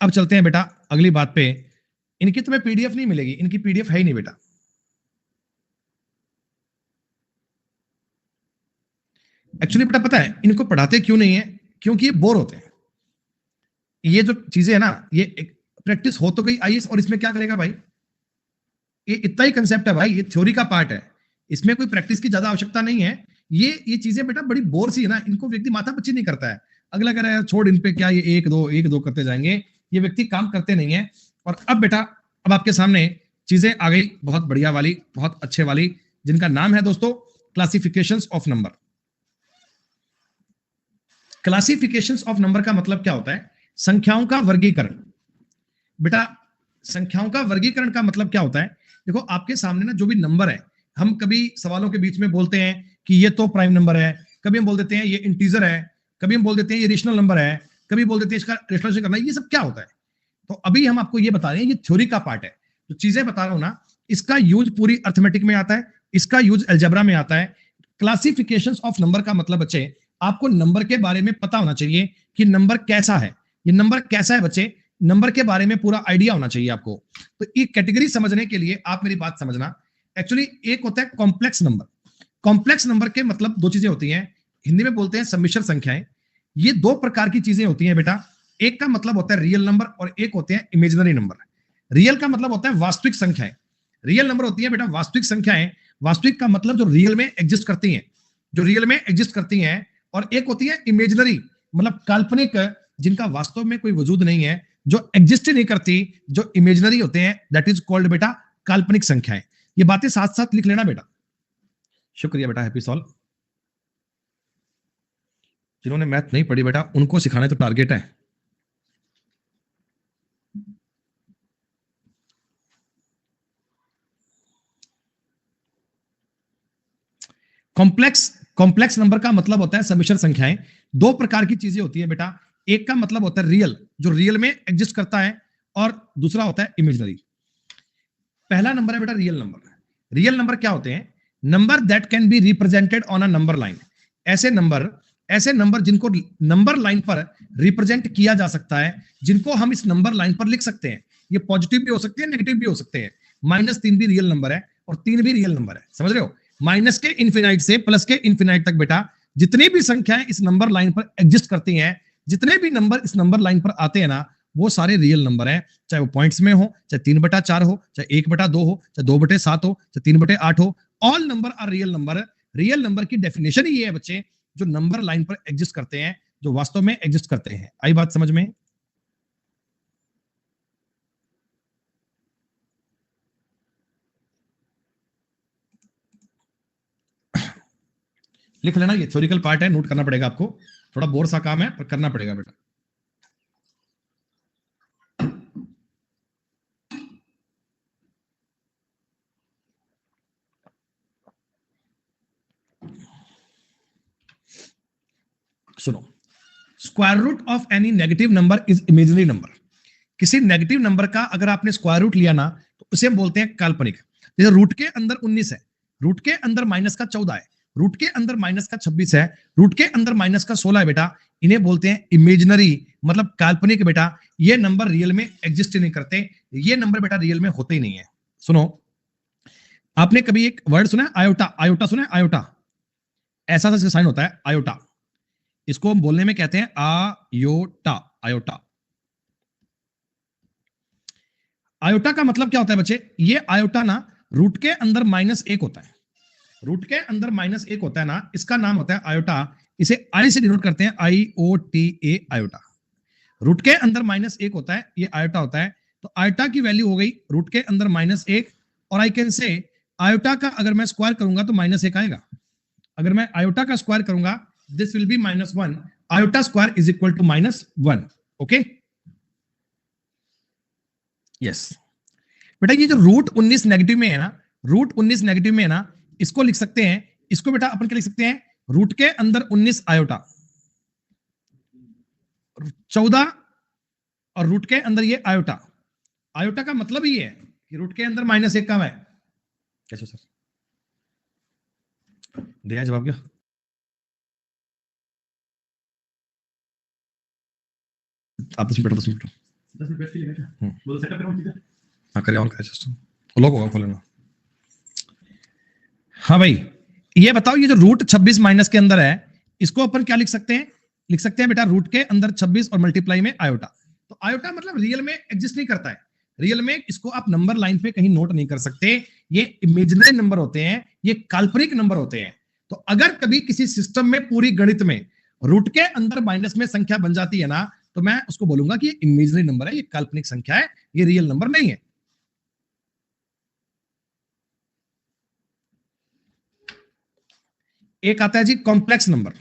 अब चलते हैं बेटा अगली बात पे। इनकी तुम्हें पीडीएफ नहीं मिलेगी, इनकी पीडीएफ है ही नहीं बेटा। एक्चुअली बेटा पता है इनको पढ़ाते क्यों नहीं है? क्योंकि ये बोर होते हैं। ये जो चीजें है ना, ये प्रैक्टिस हो तो गई आईएएस, और इसमें क्या करेगा भाई? ये इतना ही कंसेप्ट है भाई, ये थ्योरी का पार्ट है, इसमें कोई प्रैक्टिस की ज्यादा आवश्यकता नहीं है। ये चीजें बेटा बड़ी बोर सी है ना, इनको व्यक्ति माथा पच्ची नहीं करता है। अगला कह रहा है छोड़ इन पे, क्या ये 1 2 करते जाएंगे, ये व्यक्ति काम करते नहीं है। और अब बेटा, अब आपके सामने चीजें आ गई बहुत बढ़िया वाली, बहुत अच्छे वाली, जिनका नाम है दोस्तों classifications of number. Classifications of number का मतलब क्या होता है? संख्याओं का वर्गीकरण। बेटा संख्याओं का वर्गीकरण का मतलब क्या होता है? देखो आपके सामने ना जो भी नंबर है, हम कभी सवालों के बीच में बोलते हैं कि ये तो प्राइम नंबर है, कभी हम बोल देते हैं ये इंटीजर है, कभी हम बोल देते हैं ये रेशनल नंबर है, कभी बोल देते हैं इसका रेशनलाइजेशन करना है। ये सब क्या होता है? तो अभी हम आपको ये बता रहे हैं, ये थ्योरी का पार्ट है। जो चीजें बता रहा हूं ना, इसका यूज पूरी अर्थमेटिक में आता है, इसका यूज अलजेब्रा में आता है। क्लासिफिकेशंस ऑफ नंबर का मतलब बच्चे, आपको नंबर के बारे में पता होना चाहिए कि नंबर कैसा है, ये नंबर कैसा है बच्चे, नंबर के बारे में पूरा आइडिया होना चाहिए आपको। तो ये कैटेगरी समझने के लिए आप मेरी बात समझना। एक्चुअली एक होता है कॉम्प्लेक्स नंबर। कॉम्प्लेक्स नंबर के मतलब 2 चीजें होती हैं, हिंदी में बोलते हैं सम्मिश्र संख्याएं। ये 2 प्रकार की चीजें होती हैं बेटा। एक का मतलब होता है रियल नंबर और एक होते हैं इमेजिनरी नंबर। रियल का मतलब होता है वास्तविक संख्याएं। रियल नंबर होती है बेटा वास्तविक संख्याएं। वास्तविक का मतलब जो रियल में एग्जिस्ट करती हैं, जो रियल में एग्जिस्ट करती हैं। और एक होती है इमेजिनरी, मतलब काल्पनिक, जिनका वास्तव में कोई वजूद नहीं है, जो एग्जिस्ट ही नहीं करती, जो इमेजिनरी होते हैं, दैट इज कॉल्ड बेटा काल्पनिक संख्याएं। ये बातें साथ साथ लिख लेना बेटा। शुक्रिया बेटा, हैप्पी सॉल्व। जिन्होंने मैथ नहीं पढ़ी बेटा उनको सिखाने तो टारगेट है। कॉम्प्लेक्स कॉम्प्लेक्स नंबर का मतलब होता है समिश्र संख्याएं। दो प्रकार की चीजें होती है बेटा, एक का मतलब होता है रियल, जो रियल में एग्जिस्ट करता है, और दूसरा होता है इमेजिनरी। पहला नंबर है बेटा रियल नंबर। रियल नंबर क्या होते हैं? Number that can be represented on a number line. ऐसे नंबर जिनको नंबर लाइन पर रिप्रेजेंट किया जा सकता है, जिनको हम इस नंबर लाइन पर लिख सकते हैं। ये पॉजिटिव भी हो सकते हैं, नेगेटिव भी हो सकते हैं। -3 भी रियल नंबर है और 3 भी रियल नंबर है, समझ रहे हो? माइनस के इन्फिनाइट से प्लस के इन्फिनाइट तक बेटा जितनी भी संख्याएं इस नंबर लाइन पर एग्जिस्ट करती हैं, जितने भी नंबर इस नंबर लाइन पर आते हैं ना, वो सारे रियल नंबर हैं। चाहे वो पॉइंट्स में हो, चाहे 3/4 हो, चाहे 1/2 हो, चाहे 2/7 हो, चाहे 3/8 हो, all number are real number. Real number की डेफिनेशन ही ये है बच्चे, जो नंबर लाइन पर एग्जिस्ट करते हैं, जो वास्तव में एग्जिस्ट करते हैं। आई बात समझ में? लिख लेना, ये थ्योरिकल पार्ट है, नोट करना पड़ेगा आपको। थोड़ा बोर सा काम है पर करना पड़ेगा बेटा। सुनो, square root of any negative number is imaginary number. किसी नेगेटिव नंबर का अगर आपने स्क्वायर रूट लिया ना, तो उसे हम बोलते हैं काल्पनिक। जैसे रूट के अंदर 19 है, रूट के अंदर माइनस का 14 है, रूट के अंदर माइनस का 26 है, रूट के अंदर माइनस का 16 है बेटा, इन्हें बोलते हैं इमेजिनरी, मतलब काल्पनिक बेटा। ये नंबर रियल में एग्जिस्ट नहीं करते, ये नंबर बेटा रियल में होते ही नहीं है। सुनो, आपने कभी एक वर्ड सुना है आयोटा? आयोटा सुना है? आयोटा ऐसा सा साइन होता है आयोटा, इसको हम बोलने में कहते हैं आयोटा। आयोटा, आयोटा का मतलब क्या होता है बच्चे? ये आयोटा ना रूट के अंदर -1 होता है, रूट के अंदर -1 होता है ना, इसका नाम होता है आयोटा। इसे आई से डिनोट करते हैं, IOTA, आयोटा। रूट के अंदर -1 होता है, ये आयोटा होता है। तो आयोटा की वैल्यू हो गई रूट के अंदर -1, और आई कैन से आयोटा का अगर मैं स्क्वायर करूंगा तो -1 आएगा। अगर मैं आयोटा का स्क्वायर करूंगा, this will be -1। Iota square is equal to -1। Okay, yes बेटा। ये जो रूट 19 नेगेटिव में है ना, रूट 19 नेगेटिव में है ना, इसको लिख सकते हैं, इसको बेटा अपन क्या लिख सकते हैं? रूट के अंदर 19 आयोटा, 14, और रूट के अंदर ये आयोटा। आयोटा का मतलब ही है कि रूट के अंदर -1 कम है। कैसे सर? दिया जवाब क्या? आप 10 मिनट 10 मिनट 10 मिनट के लिए बोलो सेटअप करो। हाँ करिए, ऑन करें सिस्टम, लॉक होगा, खोलना। हाँ भाई, ये बताओ, ये जो रूट 26 माइनस के अंदर है, इसको अपन क्या लिख सकते हैं? लिख सकते हैं बेटा रूट के अंदर 26 और मल्टीप्लाई में आयोटा। तो आयोटा मतलब रियल में एग्जिस्ट नहीं करता है, रियल में इसको आप नंबर लाइन पे कहीं नोट नहीं कर सकते। ये इमेजिनरी नंबर होते हैं, ये काल्पनिक नंबर होते हैं। तो अगर कभी किसी सिस्टम में पूरी गणित में रूट के अंदर माइनस में संख्या बन जाती है ना, तो मैं उसको बोलूंगा कि ये इमेजिनरी नंबर है, ये काल्पनिक संख्या है, ये रियल नंबर नहीं है। एक आता है जी कॉम्प्लेक्स नंबर।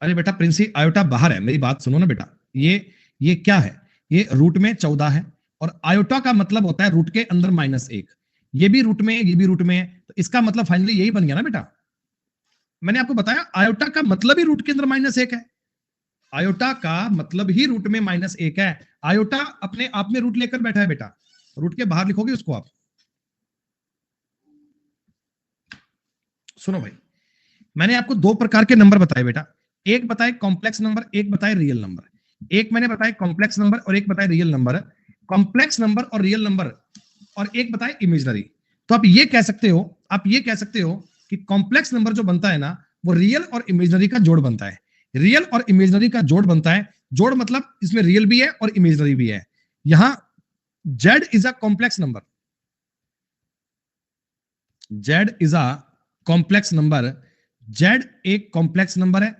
अरे बेटा प्रिंसी, आयोटा बाहर है, मेरी बात सुनो ना बेटा। ये क्या है? ये रूट में 14 है, और आयोटा का मतलब होता है रूट के अंदर -1। ये भी रूट में है, ये भी रूट में है, तो इसका मतलब फाइनली यही बन गया ना बेटा। मैंने आपको बताया आयोटा का मतलब ही रूट के अंदर -1 है। आयोटा का मतलब ही रूट में -1 है। आयोटा अपने आप में रूट लेकर बैठा है बेटा, रूट के बाहर लिखोगे उसको आप। सुनो भाई, मैंने आपको 2 प्रकार के नंबर बताए बेटा, एक बताए कॉम्प्लेक्स नंबर, एक बताए रियल नंबर। एक मैंने बताया कॉम्प्लेक्स नंबर और एक बताया रियल नंबर। कॉम्प्लेक्स नंबर और रियल नंबर, और एक बताए इमेजिनरी। तो आप ये कह सकते हो, कि कॉम्प्लेक्स नंबर जो बनता है ना, वो रियल और इमेजिनरी का जोड़ बनता है। रियल और इमेजिनरी का जोड़ बनता है। जोड़ मतलब इसमें रियल भी है और इमेजिनरी भी है। यहां Z is a complex number, Z is a complex number, Z एक कॉम्प्लेक्स नंबर है।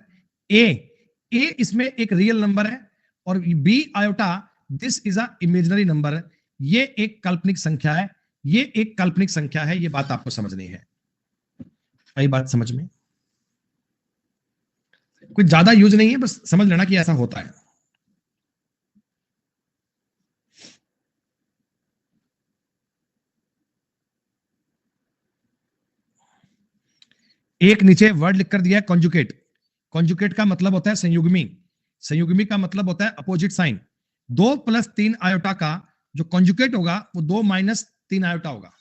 ए ए इसमें एक रियल नंबर है, और B iota this is a imaginary number, ये एक काल्पनिक संख्या है, ये एक काल्पनिक संख्या है। ये बात आपको समझनी है। आई बात समझ में? कुछ ज्यादा यूज नहीं है, बस समझ लेना कि ऐसा होता है। एक नीचे वर्ड लिख कर दिया है कॉन्जुकेट। कॉन्जुकेट का मतलब होता है संयुग्मी, संयुग्मी का मतलब होता है अपोजिट साइन। 2 + 3 आयोटा का जो कॉन्जुकेट होगा वो 2 - 3 आयोटा होगा।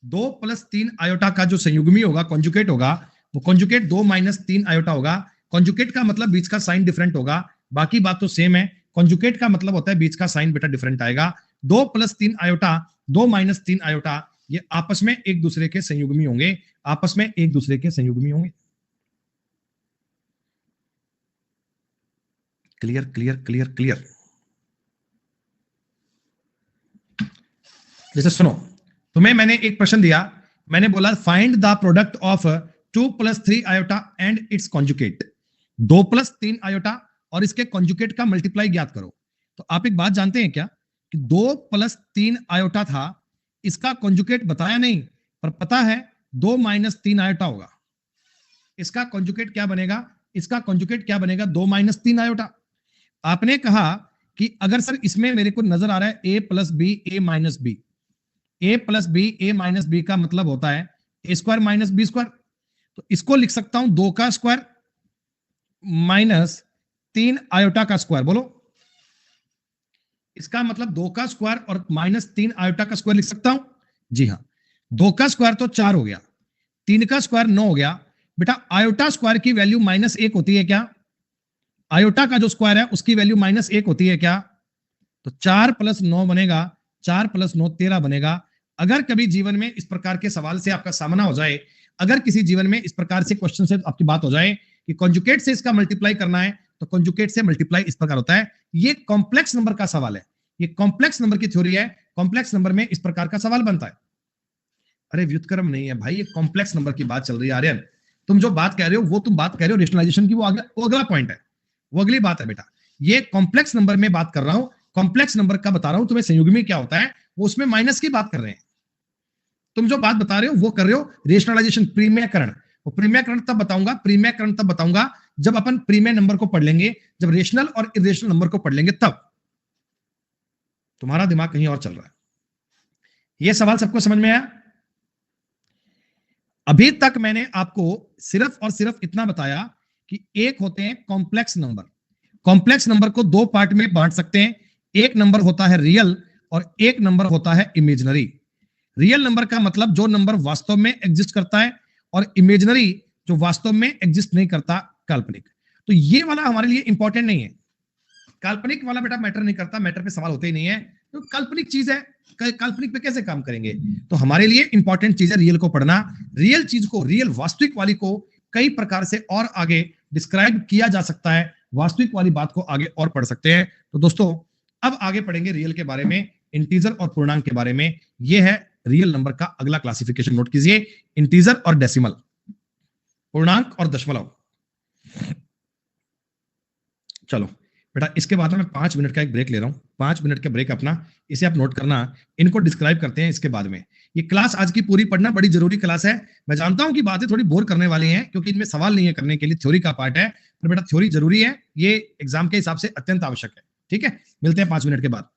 2 + 3 आयोटा का जो संयुग्मी होगा, कॉन्जुकेट होगा, वो कॉन्जुकेट 2 - 3 आयोटा होगा। कॉन्जुकेट का मतलब बीच का साइन डिफरेंट होगा, बाकी बात तो सेम है। कॉन्जुकेट का मतलब होता है बीच का साइन बेटा डिफरेंट आएगा। 2 + 3 आयोटा, 2 - 3 आयोटा, ये आपस में एक दूसरे के संयुग्मी होंगे, आपस में एक दूसरे के संयुग्मी होंगे। Clear clear clear clear. जैसे सुनो, तुम्हें मैंने एक प्रश्न दिया, मैंने बोला find the product of 2 + 3 iota and it's conjugate. 2 + 3 iota और इसके कॉन्जुकेट का मल्टीप्लाई ज्ञात करो। तो आप एक बात जानते हैं क्या कि 2 + 3 आयोटा था, इसका कॉन्जुकेट बताया नहीं, पर पता है 2 - 3 आयोटा होगा। इसका कॉन्जुकेट क्या बनेगा? इसका कॉन्जुकेट क्या बनेगा? 2 - 3 आयोटा। आपने कहा कि अगर सर इसमें मेरे को नजर आ रहा है A + B, A - B, A + B, A - B का मतलब होता है A² - B²। तो इसको लिख सकता हूं 2 का स्क्वायर -3 आयोटा का स्क्वायर। बोलो, इसका मतलब 2 का स्क्वायर और -3 आयोटा का स्क्वायर लिख सकता हूं? जी हाँ। 2 का स्क्वायर तो 4 हो गया, 3 का स्क्वायर 9 हो गया। बेटा आयोटा स्क्वायर की वैल्यू -1 होती है क्या? आयोटा का जो स्क्वायर है उसकी वैल्यू -1 होती है क्या? तो 4 + 9 बनेगा, 4 + 9 13 बनेगा। अगर कभी जीवन में इस प्रकार के सवाल से आपका सामना हो जाए, अगर किसी जीवन में इस प्रकार से क्वेश्चन से आपकी बात हो जाए कि कॉन्जुकेट से इसका मल्टीप्लाई करना है, तो कॉन्जुकेट से मल्टीप्लाई इस प्रकार होता है। ये कॉम्प्लेक्स नंबर का सवाल है, ये कॉम्प्लेक्स नंबर की थ्योरी है। कॉम्प्लेक्स नंबर में इस प्रकार का सवाल बनता है। अरे व्युत्क्रम नहीं है भाई, ये कॉम्प्लेक्स नंबर की बात चल रही है आर्यन। तुम जो बात कह रहे हो वो तुम बात कह रहे हो रेशनलाइजेशन की, वो अगला पॉइंट है, वो अगली बात है बेटा। ये कॉम्प्लेक्स नंबर में बात कर रहा हूं, कॉम्प्लेक्स नंबर का बता रहा हूं तुम्हें संयुग्मी क्या होता है, वो उसमें माइनस की बात कर रहे हैं। तुम जो बात बता रहे हो वो कर रहे हो रेशनलाइजेशन, प्रीमेयकरण। वो प्रीमेयकरण तब बताऊंगा, प्रीमेयकरण तब बताऊंगा जब अपन प्रीमेय नंबर को पढ़ लेंगे, जब रेशनल और इरेशनल नंबर को पढ़ लेंगे तब। तुम्हारा दिमाग कहीं और चल रहा है। ये सवाल सबको समझ में आया? अभी तक मैंने आपको सिर्फ और सिर्फ इतना बताया कि एक होते हैं कॉम्प्लेक्स नंबर। कॉम्प्लेक्स नंबर को दो पार्ट में बांट सकते हैं, एक नंबर होता है रियल और एक नंबर होता है इमेजिनरी। रियल नंबर का मतलब जो नंबर वास्तव में एग्जिस्ट करता है, और इमेजिनरी जो वास्तव में एग्जिस्ट नहीं करता, काल्पनिक। तो ये वाला हमारे लिए इंपॉर्टेंट नहीं है, काल्पनिक वाला बेटा मैटर नहीं करता, मैटर पे सवाल होते ही नहीं है। तो काल्पनिक चीज है, काल्पनिक पे कैसे काम करेंगे? तो हमारे लिए इंपॉर्टेंट चीज है रियल को पढ़ना। रियल चीज को, रियल वास्तविक वाली को कई प्रकार से और आगे डिस्क्राइब किया जा सकता है, वास्तविक वाली बात को आगे और पढ़ सकते हैं। तो दोस्तों अब आगे पढ़ेंगे रियल के बारे में, इंटीजर और पूर्णांक के बारे में। यह है रियल नंबर का अगला क्लासिफिकेशन, नोट कीजिए, इंटीजर और डेसिमल, पूर्णांक और दशमलव। चलो बेटा, इसके बाद में मैं 5 मिनट का एक ब्रेक ले रहा हूँ, 5 मिनट का ब्रेक अपना, इसे आप नोट करना। इनको डिस्क्राइब करते हैं इसके बाद में। ये क्लास आज की पूरी पढ़ना बड़ी जरूरी क्लास है। मैं जानता हूं कि बातें थोड़ी बोर करने वाली हैं, क्योंकि इनमें सवाल नहीं है करने के लिए, थ्योरी का पार्ट है, पर बेटा थ्योरी जरूरी है, ये एग्जाम के हिसाब से अत्यंत आवश्यक है। ठीक है, मिलते हैं 5 मिनट के बाद।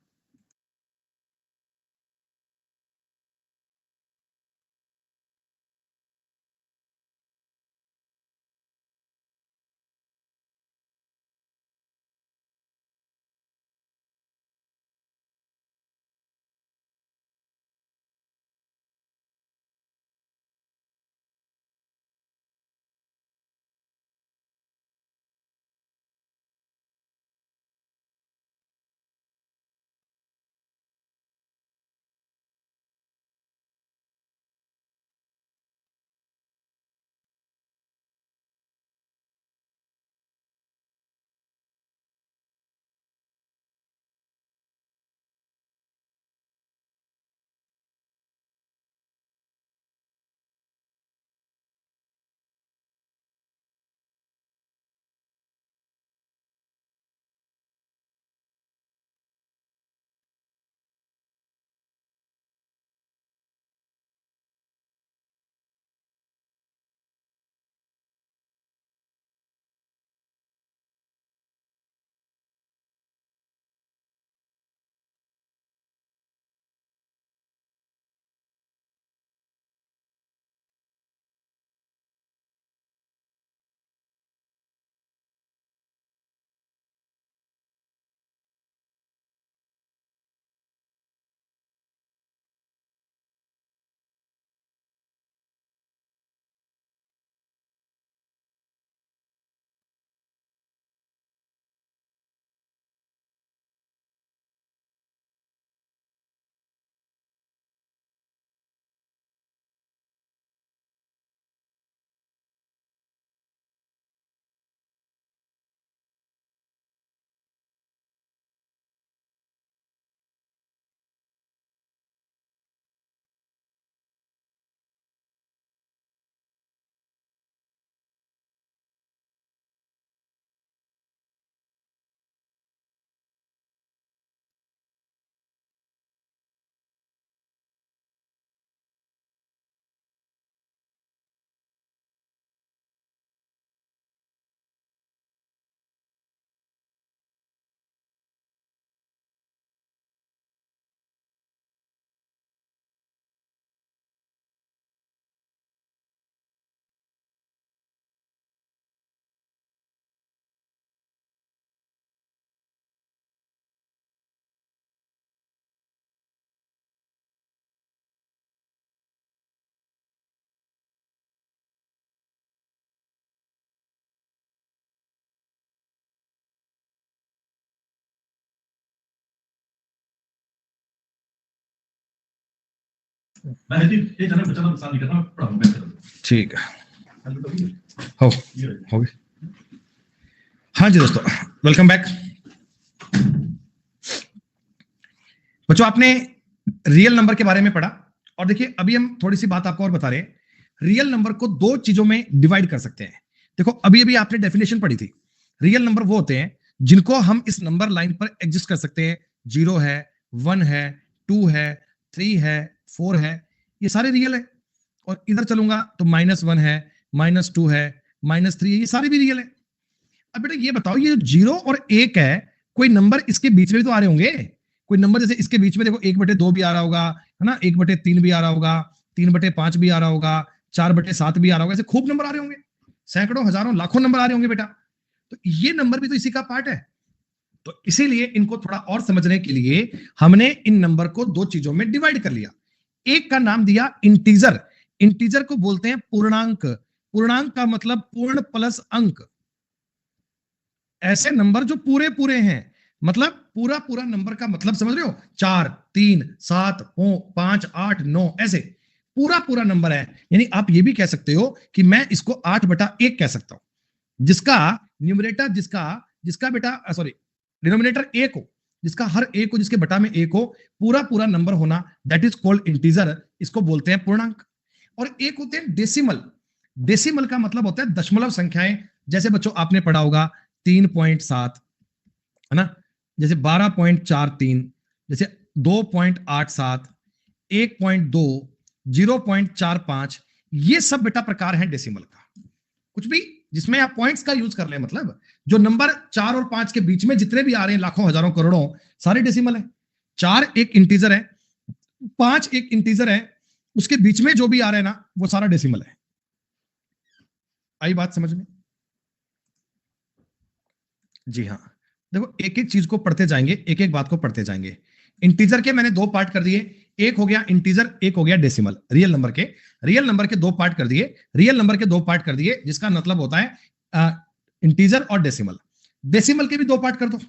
ठीक है, हो गई। हाँ जी दोस्तों, वेलकम बैक। बच्चों, आपने रियल नंबर के बारे में पढ़ा, और देखिए अभी हम थोड़ी सी बात आपको और बता रहे हैं। रियल नंबर को दो चीजों में डिवाइड कर सकते हैं। देखो, अभी अभी आपने डेफिनेशन पढ़ी थी। रियल नंबर वो होते हैं जिनको हम इस नंबर लाइन पर एग्जिस्ट कर सकते हैं। 0 है, 1 है, 2 है, 3 है, 4 है, ये सारे रियल है। और इधर चलूंगा तो -1 है, -2 है, -3 है, ये सारे भी रियल है। अब बेटा ये बताओ, ये 0 और 1 है, कोई नंबर इसके बीच में भी तो आ रहे होंगे। कोई नंबर जैसे इसके बीच में देखो 1/2 भी आ रहा होगा, है ना, 1/3 भी आ रहा होगा, 3/5 भी आ रहा होगा, 4/7 भी आ रहा होगा, ऐसे खूब नंबर आ रहे होंगे, सैकड़ों, हजारों, लाखों नंबर आ रहे होंगे बेटा। तो ये नंबर भी तो इसी का पार्ट है। तो इसीलिए इनको थोड़ा और समझने के लिए हमने इन नंबर को दो चीजों में डिवाइड कर लिया। एक का नाम दिया इंटीजर। इंटीजर को बोलते हैं पूर्णांक। पूर्णांक का मतलब पूर्ण प्लस अंक। ऐसे नंबर जो पूरे पूरे हैं, मतलब पूरा पूरा नंबर का मतलब समझ रहे हो, 4, 3, 7, 5, 8, 9, ऐसे पूरा पूरा नंबर है। यानी आप ये भी कह सकते हो कि मैं इसको 8/1 कह सकता हूं, जिसका न्यूमरेटर, जिसका जिसका बेटा सॉरी डिनोमिनेटर 1 हो, जिसका हर एक को, जिसके बटा में 1 हो, पूरा पूरा नंबर होना, दैट इज कॉल्ड इंटीजर। इसको बोलते हैं पूर्णांक। और एक होते हैं डेसिमल। डेसिमल का मतलब होता है दशमलव संख्याएं। जैसे बच्चों आपने पढ़ा होगा 3.7, है ना, जैसे 12.43, जैसे 2.87, 1.2, 0.45, ये सब बेटा प्रकार है डेसिमल का। कुछ भी जिसमें आप पॉइंट्स का यूज कर ले, मतलब जो नंबर 4 और 5 के बीच में जितने भी आ रहे हैं, लाखों, हजारों, करोड़ों, सारे डेसिमल है। 4 एक इंटीजर है, 5 एक इंटीजर है, उसके बीच में जो भी आ रहा है ना, वो सारा डेसिमल है। आई बात समझ में? जी हाँ, देखो एक एक चीज को पढ़ते जाएंगे, एक एक बात को पढ़ते जाएंगे। इंटीजर के मैंने दो पार्ट कर दिए, एक हो गया इंटीजर, एक हो गया डेसिमल। रियल नंबर के दो पार्ट कर दिए, रियल नंबर के दो पार्ट कर दिए, जिसका मतलब होता है इंटीजर और डेसिमल। डेसिमल के भी दो पार्ट कर दो,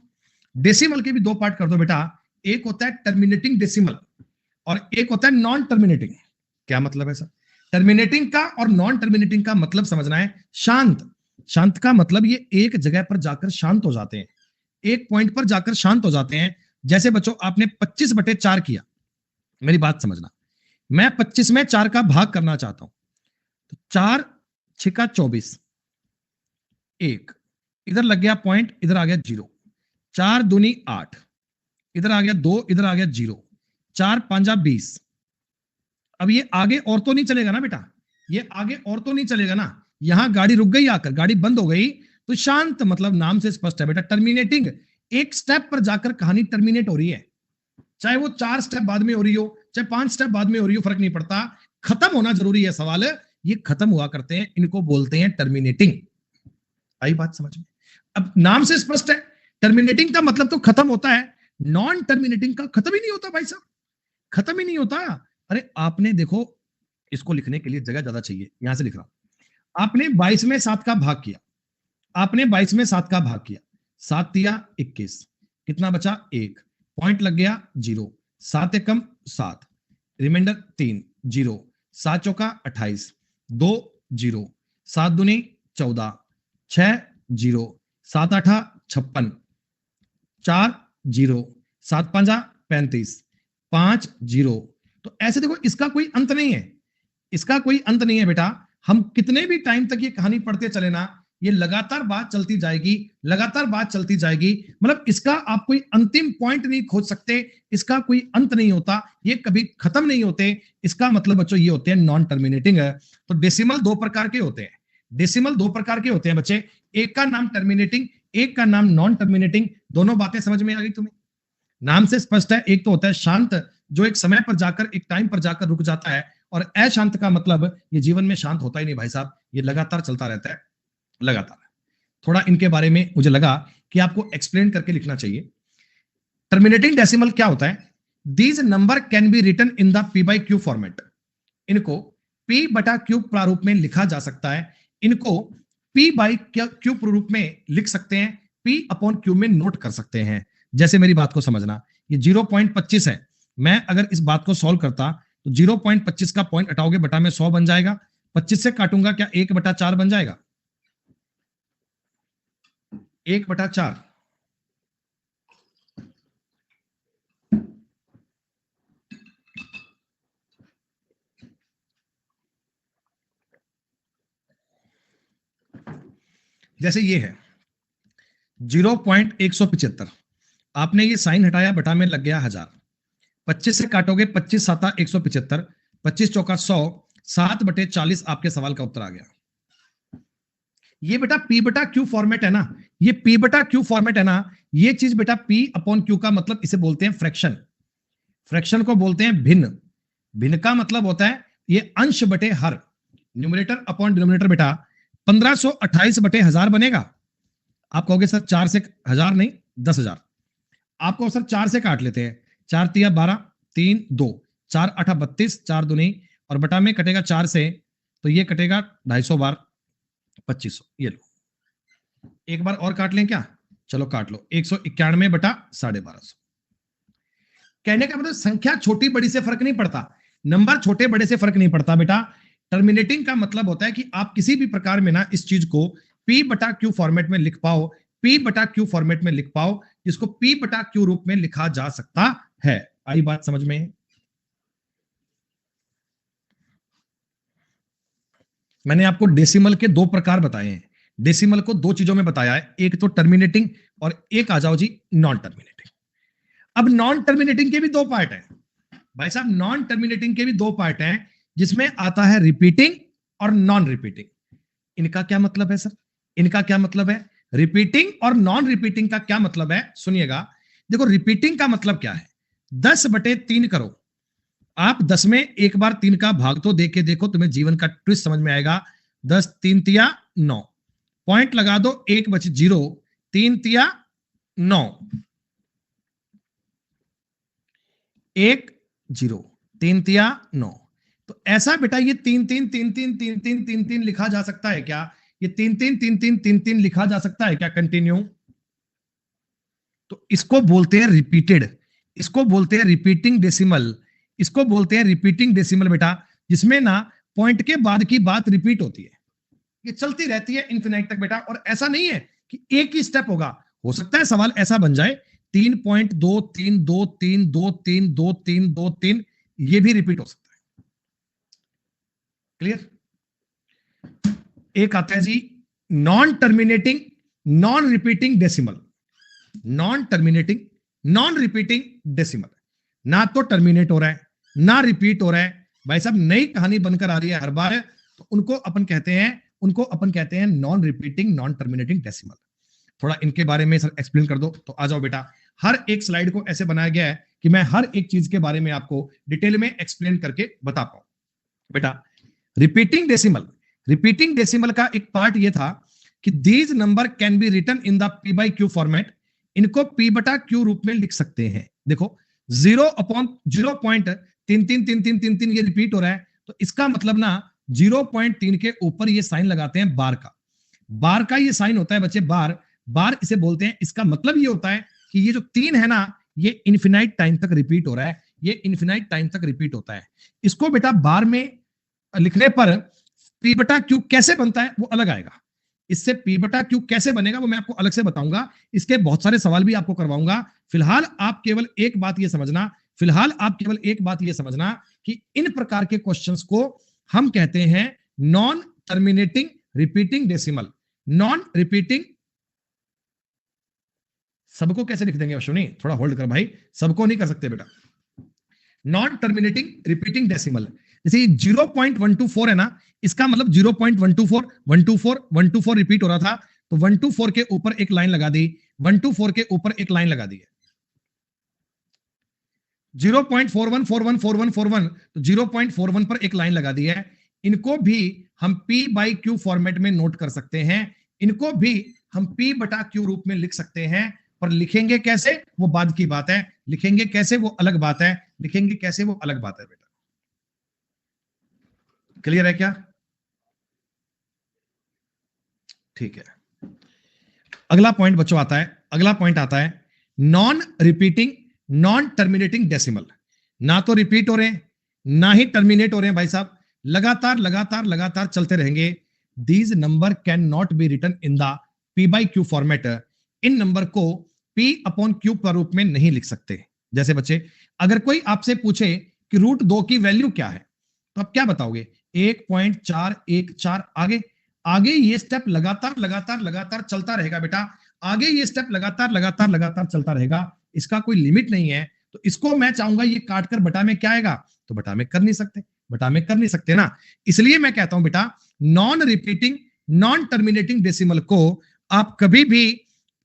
डेसिमल के भी दो पार्ट कर दो बेटा। एक होता है टर्मिनेटिंग डेसिमल और एक होता है नॉन टर्मिनेटिंग। क्या मतलब है सर? टर्मिनेटिंग का और नॉन टर्मिनेटिंग का मतलब समझना है शांत। शांत का मतलब ये एक जगह पर जाकर शांत हो जाते हैं, एक पॉइंट पर जाकर शांत हो जाते हैं। जैसे बच्चों आपने 25/4 किया, मेरी बात समझना, मैं 25 में 4 का भाग करना चाहता हूं, तो 4 6 24, 1 इधर लग गया पॉइंट, इधर आ गया 0, 4 दूनी 8, इधर आ गया 2, इधर आ गया 0, 4 5 20। अब ये आगे और तो नहीं चलेगा ना बेटा, ये आगे और तो नहीं चलेगा ना। यहां गाड़ी रुक गई, आकर गाड़ी बंद हो गई, तो शांत मतलब नाम से स्पष्ट है बेटा, टर्मिनेटिंग। एक स्टेप पर जाकर कहानी टर्मिनेट हो रही है, चाहे वो 4 स्टेप बाद में हो रही हो, चाहे 5 स्टेप बाद में हो रही हो, फर्क नहीं पड़ता, खत्म होना जरूरी है। सवाल ये खत्म हुआ करते हैं, इनको बोलते हैं टर्मिनेटिंग। आई बात समझ में? अब नाम से स्पष्ट है, टर्मिनेटिंग का मतलब तो खत्म होता है, नॉन टर्मिनेटिंग का खत्म ही नहीं होता भाई साहब, खत्म ही नहीं होता। अरे आपने देखो, इसको लिखने के लिए जगह ज्यादा चाहिए, यहां से लिख रहा हूं। आपने 22 में 7 का भाग किया, आपने 22 में 7 का भाग किया, 7 दिया 21, कितना बचा? 1, पॉइंट लग गया 0, 7 एकम 7, रिमाइंडर 3, 0, 7 चौका 28, 2 0, 7 दूनी 14, 6 0, 7 8 56, 4 0, 7 5 35, 5 0। तो ऐसे देखो, इसका कोई अंत नहीं है, इसका कोई अंत नहीं है बेटा। हम कितने भी टाइम तक ये कहानी पढ़ते चले ना, ये लगातार बात चलती जाएगी, लगातार बात चलती जाएगी। मतलब इसका आप कोई अंतिम पॉइंट नहीं खोज सकते, इसका कोई अंत नहीं होता, ये कभी खत्म नहीं होते। इसका मतलब बच्चों ये होते हैं नॉन टर्मिनेटिंग है। तो डेसिमल दो प्रकार के होते हैं, डेसिमल दो प्रकार के होते हैं बच्चे, एक का नाम टर्मिनेटिंग, एक का नाम नॉन टर्मिनेटिंग। दोनों बातें समझ में आ गई तुम्हें? नाम से स्पष्ट है, एक तो होता है शांत, जो एक समय पर जाकर, एक टाइम पर जाकर रुक जाता है, और अशांत का मतलब ये जीवन में शांत होता ही नहीं भाई साहब, ये लगातार चलता रहता है, लगातार। थोड़ा इनके बारे में मुझे लगा कि आपको एक्सप्लेन करके लिखना चाहिए। टर्मिनेटिंग डेसिमल क्या होता है? These number can be written in the p/q format. इनको p/q प्रारूप में लिखा जा सकता है, इनको p/q प्रारूप में लिख सकते हैं, p/q में नोट कर सकते हैं। जैसे मेरी बात को समझना, ये 0.25 है, मैं अगर इस बात को सॉल्व करता तो 0.25 का पॉइंट हटाओगे बटा में 100 बन जाएगा। 25 से काटूंगा क्या 1/4 बन जाएगा? 1/4। जैसे ये है 0.175, आपने ये साइन हटाया बटा में लग गया 1000। 25 से काटोगे 25 7 175, 25 चौका 100, 7/40 आपके सवाल का उत्तर आ गया। ये बेटा P बटा Q फॉर्मेट है ना, ये P बटा Q फॉर्मेट है ना, ये चीज बेटा P अपॉन Q का मतलब इसे बोलते हैं फ्रैक्शन। फ्रैक्शन को बोलते हैं भिन्न। भिन्न का मतलब होता है ये अंश बटे हर, न्यूमरेटर अपॉन डिनोमिनेटर बेटा 1528/1000 बनेगा। आप कहोगे सर 4 से 1000 नहीं 10,000। आपको सर 4 से काट लेते हैं, 4 तिया 12, 3 2, 4 8 32, 4 दूनी और बटा में कटेगा 4 से, तो ये कटेगा 250 बार 2500। ये लो एक बार और काट लें क्या? चलो काट लो, 191 बटा 1250। कहने का मतलब संख्या छोटी बड़ी से फर्क नहीं पड़ता, नंबर छोटे बड़े से फर्क नहीं पड़ता बेटा। टर्मिनेटिंग का मतलब होता है कि आप किसी भी प्रकार में ना इस चीज को P बटा Q फॉर्मेट में लिख पाओ, P बटा Q फॉर्मेट में लिख पाओ, जिसको P बटा Q रूप में लिखा जा सकता है। आई बात समझ में? मैंने आपको डेसिमल के 2 प्रकार बताए हैं। डेसिमल को 2 चीजों में बताया है, एक तो टर्मिनेटिंग और एक आ जाओ जी नॉन टर्मिनेटिंग। अब नॉन टर्मिनेटिंग के भी 2 पार्ट हैं भाई साहब, नॉन टर्मिनेटिंग के भी 2 पार्ट हैं, जिसमें आता है रिपीटिंग और नॉन रिपीटिंग। इनका क्या मतलब है सर? इनका क्या मतलब है? रिपीटिंग और नॉन रिपीटिंग का क्या मतलब है सुनिएगा। देखो रिपीटिंग का मतलब क्या है, 10/3 करो, आप 10 में एक बार 3 का भाग तो देके देखो, तुम्हें जीवन का ट्विस्ट समझ में आएगा। 10 3 तिया 9, पॉइंट लगा दो, 1 बचे 0, 3 तिया 9, 1 0, 3 तिया 9। तो ऐसा बेटा ये 3 3 3 3 3 3 3 3 लिखा जा सकता है क्या? ये 3 3 3 3 3 3 लिखा जा सकता है क्या कंटिन्यू? तो इसको बोलते हैं रिपीटेड, इसको बोलते हैं रिपीटिंग डेसिमल, इसको बोलते हैं रिपीटिंग डेसिमल बेटा, जिसमें ना पॉइंट के बाद की बात रिपीट होती है, ये चलती रहती है इन्फिनाइट तक बेटा। और ऐसा नहीं है कि एक ही स्टेप होगा, हो सकता है सवाल ऐसा बन जाए 3.2 3 2 3 2 3 2 3 2 3, ये भी रिपीट हो सकता है। क्लियर? एक आता है जी non terminating non repeating decimal. Non terminating non repeating decimal, ना तो टर्मिनेट हो रहा है ना रिपीट हो रहा है, भाई साहब नई कहानी बनकर आ रही है हर बार, तो उनको अपन कहते हैं non repeating non terminating decimal. थोड़ा इनके बारे में सर एक्सप्लेन कर दो। तो आ जाओ बेटा, हर एक स्लाइड को ऐसे बनाया गया है कि मैं हर एक चीज के बारे में आपको डिटेल में एक्सप्लेन करके बता पाऊं। बेटा रिपीटिंग डेसिमल का एक पार्ट ये था कि these number can be written in the P by Q format, इनको P बटा Q रूप में लिख सकते हैं। देखो 0.333333 ये रिपीट हो रहा है, तो इसका मतलब ना 0.3 के ऊपर ये साइन लगाते हैं बार का। बार का ये साइन होता है बच्चे, बार बार इसे बोलते हैं। इसका मतलब ये होता है कि ये जो 3 है ना, ये इन्फिनाइट टाइम तक रिपीट हो रहा है, ये इन्फिनाइट टाइम तक रिपीट होता है। इसको बेटा बार में लिखने पर P बटा Q कैसे बनता है वो अलग आएगा। इससे P बटा Q कैसे बनेगा वो मैं आपको अलग से बताऊंगा, इसके बहुत सारे सवाल भी आपको करवाऊंगा। फिलहाल आप केवल एक बात ये समझना कि इन प्रकार के क्वेश्चंस को हम कहते हैं non terminating repeating decimal. Non repeating, सबको कैसे लिख देंगे अश्विनी? थोड़ा होल्ड कर भाई, सबको नहीं कर सकते बेटा। नॉन टर्मिनेटिंग रिपीटिंग डेसिमल, जैसे 0.124 है ना, इसका मतलब 0.124 124 124 रिपीट हो रहा था, तो 124 के ऊपर एक लाइन लगा दी, 124 के ऊपर एक लाइन लगा दी है। 0.41414141, तो 0.41 पर एक लाइन लगा दी है। इनको भी हम P by Q फॉर्मेट में नोट कर सकते हैं, इनको भी हम P बटा Q रूप में लिख सकते हैं, पर लिखेंगे कैसे वो बाद की बात है, लिखेंगे कैसे वो अलग बात है, लिखेंगे कैसे वो अलग बात है बेटा। क्लियर है क्या? ठीक है। अगला पॉइंट बच्चों आता है, अगला पॉइंट आता है non repeating non terminating decimal. ना तो रिपीट हो रहे ना ही टर्मिनेट हो रहे हैं भाई साहब, लगातार लगातार लगातार चलते रहेंगे। These number can not be written in the P by Q format. इन नंबर को पी अपॉन क्यू प्रारूप में नहीं लिख सकते। जैसे बच्चे, अगर कोई आपसे पूछे कि रूट 2 की वैल्यू क्या है, तो आप क्या बताओगे? 1.414। आगे आगे ये स्टेप लगातार लगातार लगातार चलता रहेगा बेटा, आगे ये स्टेप लगातार लगातार लगातार चलता रहेगा, इसका कोई लिमिट नहीं है। तो इसको मैं चाहूंगा ये काटकर बटा में क्या आएगा, तो बटा में कर नहीं सकते, बटा में कर नहीं सकते ना। इसलिए मैं कहता हूं बेटा, non repeating non terminating decimal को आप कभी भी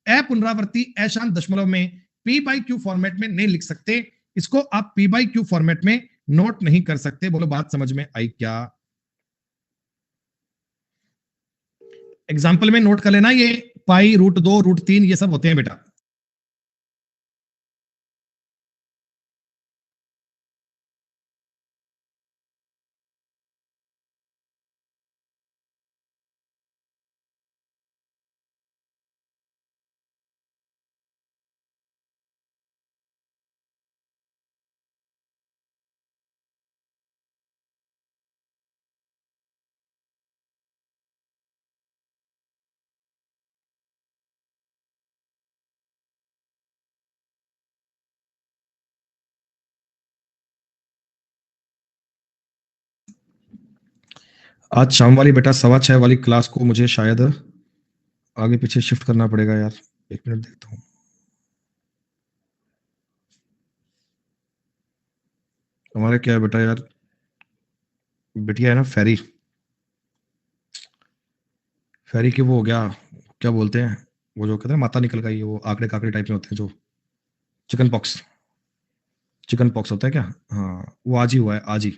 अपुनरावर्ती अशांत दशमलव में पी बाई क्यू फॉर्मेट में नहीं लिख सकते। इसको आप पी बाई क्यू फॉर्मेट में नोट नहीं कर सकते। बोलो बात समझ में आई क्या? एग्जाम्पल में नोट कर लेना, ये पाई, रूट 2, रूट 3 ये सब होते हैं बेटा। आज शाम वाली बेटा 6:15 वाली क्लास को मुझे शायद आगे पीछे शिफ्ट करना पड़ेगा यार। 1 मिनट देखता हूँ। हमारे क्या है बेटा यार, बिटिया है ना फेरी, फेरी की वो हो गया, क्या बोलते हैं वो जो कहते हैं माता निकल गई, वो आंकड़े काकड़े टाइप में होते हैं जो, चिकन पॉक्स, चिकन पॉक्स होता है क्या? हाँ वो आज ही हुआ है, आज ही,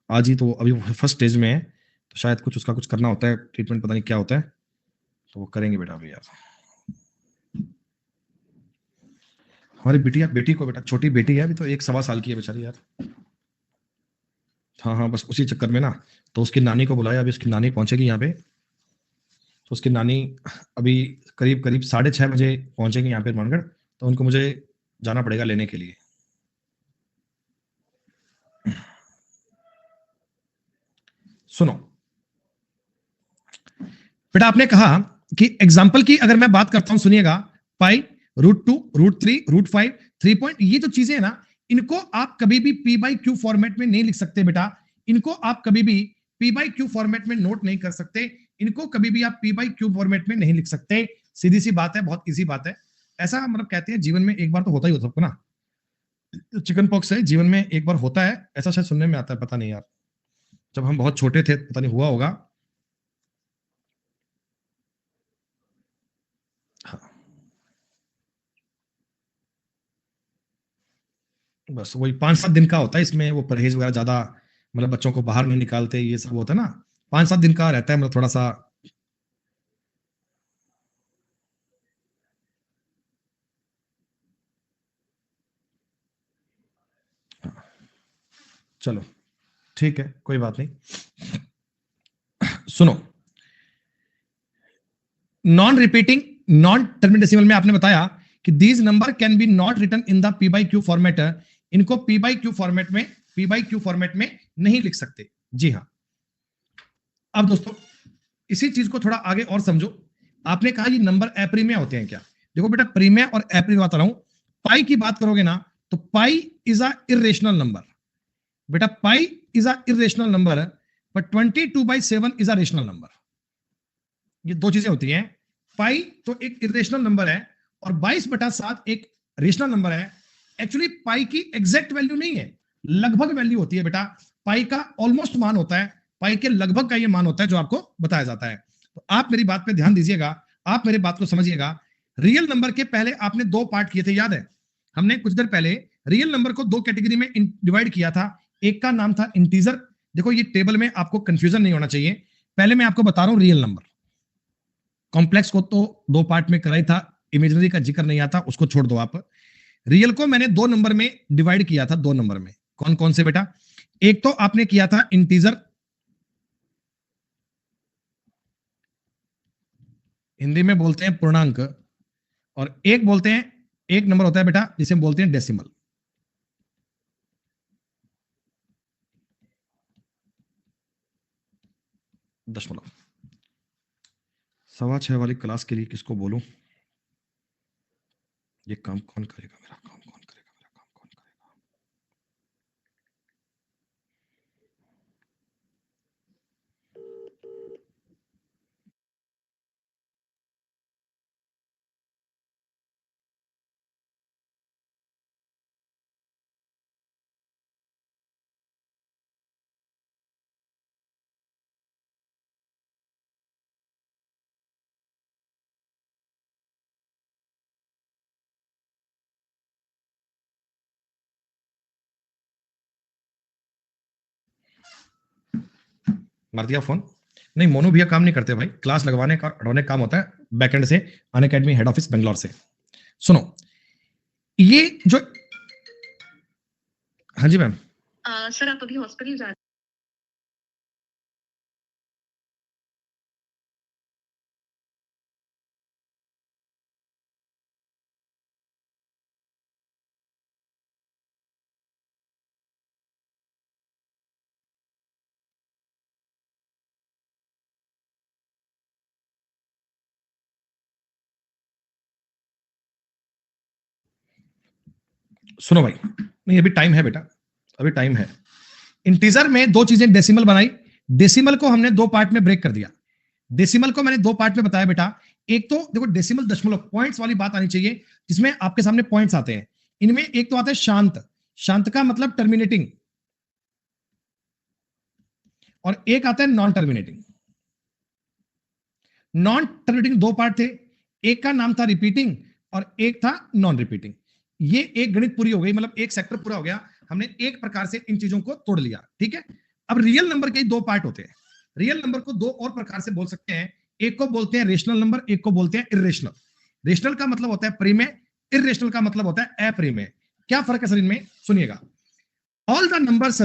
आज ही। तो अभी फर्स्ट स्टेज में है, तो शायद कुछ उसका कुछ करना होता है, ट्रीटमेंट पता नहीं क्या होता है, तो वो करेंगे बेटा अभी यार। हमारी बिटिया, बेटी को बेटा, छोटी बेटी है अभी, तो 1 सवा साल की है बेचारी यार। हाँ हाँ, बस उसी चक्कर में ना, तो उसकी नानी को बुलाया, अभी उसकी नानी पहुंचेगी यहाँ पे, तो उसकी नानी अभी करीब करीब 6:30 बजे पहुंचेगी यहाँ पे मानगढ़, तो उनको मुझे जाना पड़ेगा लेने के लिए। सुनो बेटा, आपने कहा कि एग्जाम्पल की अगर मैं बात करता हूं, सुनिएगा, पाई, रूट 2, रूट 3, रूट 5, 3 पॉइंट, ये जो चीजें है ना, इनको आप कभी भी पी बाई क्यू फॉर्मेट में नहीं लिख सकते बेटा। इनको आप कभी भी पी बाई क्यू फॉर्मेट में नोट नहीं कर सकते। इनको कभी भी आप पी बाई क्यू फॉर्मेट में नहीं लिख सकते। सीधी सी बात है, बहुत इजी बात है। ऐसा मतलब कहते हैं जीवन में एक बार तो होता ही होता सबको ना, चिकन पॉक्स है जीवन में एक बार होता है, ऐसा शायद सुनने में आता है, पता नहीं यार, जब हम बहुत छोटे थे पता नहीं हुआ होगा। हाँ, बस वही 5-7 दिन का होता है, इसमें वो परहेज वगैरह ज्यादा, मतलब बच्चों को बाहर नहीं निकालते, ये सब होता है ना, 5-7 दिन का रहता है, मतलब थोड़ा सा। चलो ठीक है, कोई बात नहीं। सुनो, नॉन रिपीटिंग नॉन टर्मिनेसिमल में आपने बताया कि these number can be not written in the P by Q format. इनको पी बाई क्यू फॉर्मेट में, पी बाई क्यू फॉर्मेट में नहीं लिख सकते। जी हाँ। अब दोस्तों, इसी चीज को थोड़ा आगे और समझो। आपने कहा ये नंबर अप्रीमिया होते हैं क्या? देखो बेटा, प्रीमिया और अप्रीमिया बता रहा हूं। पाई की बात करोगे ना, तो pi is a irrational number बेटा, pi is a irrational number, पर 22/7 इज अ रेशनल नंबर। ये दो चीजें होती हैं। पाई तो एक इरेशनल नंबर है, और 22/7 एक रेशनल नंबर है। एक्चुअली पाई की एग्जैक्ट वैल्यू नहीं है, लगभग वैल्यू होती है बेटा। पाई का ऑलमोस्ट मान होता है, पाई के लगभग का ये मान होता है जो आपको बताया जाता है। तो आप मेरी बात पे ध्यान दीजिएगा, आप मेरी बात को समझिएगा। रियल नंबर के पहले आपने 2 पार्ट किए थे, याद है? हमने कुछ देर पहले रियल नंबर को 2 कैटेगरी में डिवाइड किया था। एक का नाम था इंटीजर। देखो ये टेबल में आपको कंफ्यूजन नहीं होना चाहिए, पहले मैं आपको बता रहा हूं रियल नंबर। कॉम्प्लेक्स को तो 2 पार्ट में कराई था, इमेजनरी का जिक्र नहीं आता, उसको छोड़ दो आप। रियल को मैंने 2 नंबर में डिवाइड किया था, 2 नंबर में। कौन कौन से बेटा? एक तो आपने किया था इंटीजर, हिंदी में बोलते हैं पूर्णांक, और एक बोलते हैं, एक नंबर होता है बेटा जिसे हम बोलते हैं डेसिमल। दशमलव। 6:15 वाली क्लास के लिए किसको बोलूं? ये काम कौन करेगा? मेरा काम कौन करेगा? मेरा काम कौन करेगा? मार दिया फोन? नहीं, मोनू भैया काम नहीं करते भाई, क्लास लगवाने का हटवाने का काम होता है बैकएंड से, अनअकैडमी हेड ऑफिस बेंगलोर से। सुनो, ये जो, हाँ जी मैम। सर आप अभी हॉस्पिटल जा सुनो भाई, नहीं अभी टाइम है बेटा, अभी टाइम है। इंटीजर में दो चीजें डेसिमल बनाई, डेसिमल को हमने दो पार्ट में ब्रेक कर दिया। डेसिमल को मैंने दो पार्ट में बताया बेटा। एक तो देखो डेसिमल दशमलव पॉइंट्स वाली बात आनी चाहिए, जिसमें आपके सामने पॉइंट्स आते हैं। इनमें एक तो आता है शांत, शांत का मतलब टर्मिनेटिंग, और एक आता है नॉन टर्मिनेटिंग। नॉन टर्मिनेटिंग दो पार्ट थे, एक का नाम था रिपीटिंग और एक था नॉन रिपीटिंग। ये एक गणित पूरी हो गई, मतलब एक सेक्टर पूरा हो गया, हमने एक प्रकार से इन चीजों को तोड़ लिया। ठीक है, अब रियल नंबर के दो पार्ट होते हैं। रियल नंबर को दो और प्रकार से बोल सकते हैं, एक को बोलते हैं रेशनल नंबर, एक को बोलते हैं इरेशनल। रेशनल का मतलब होता है प्रिमेय, इरेशनल का मतलब होता है अप्रिमेय। क्या फर्क है सर इनमें? सुनिएगा। All the numbers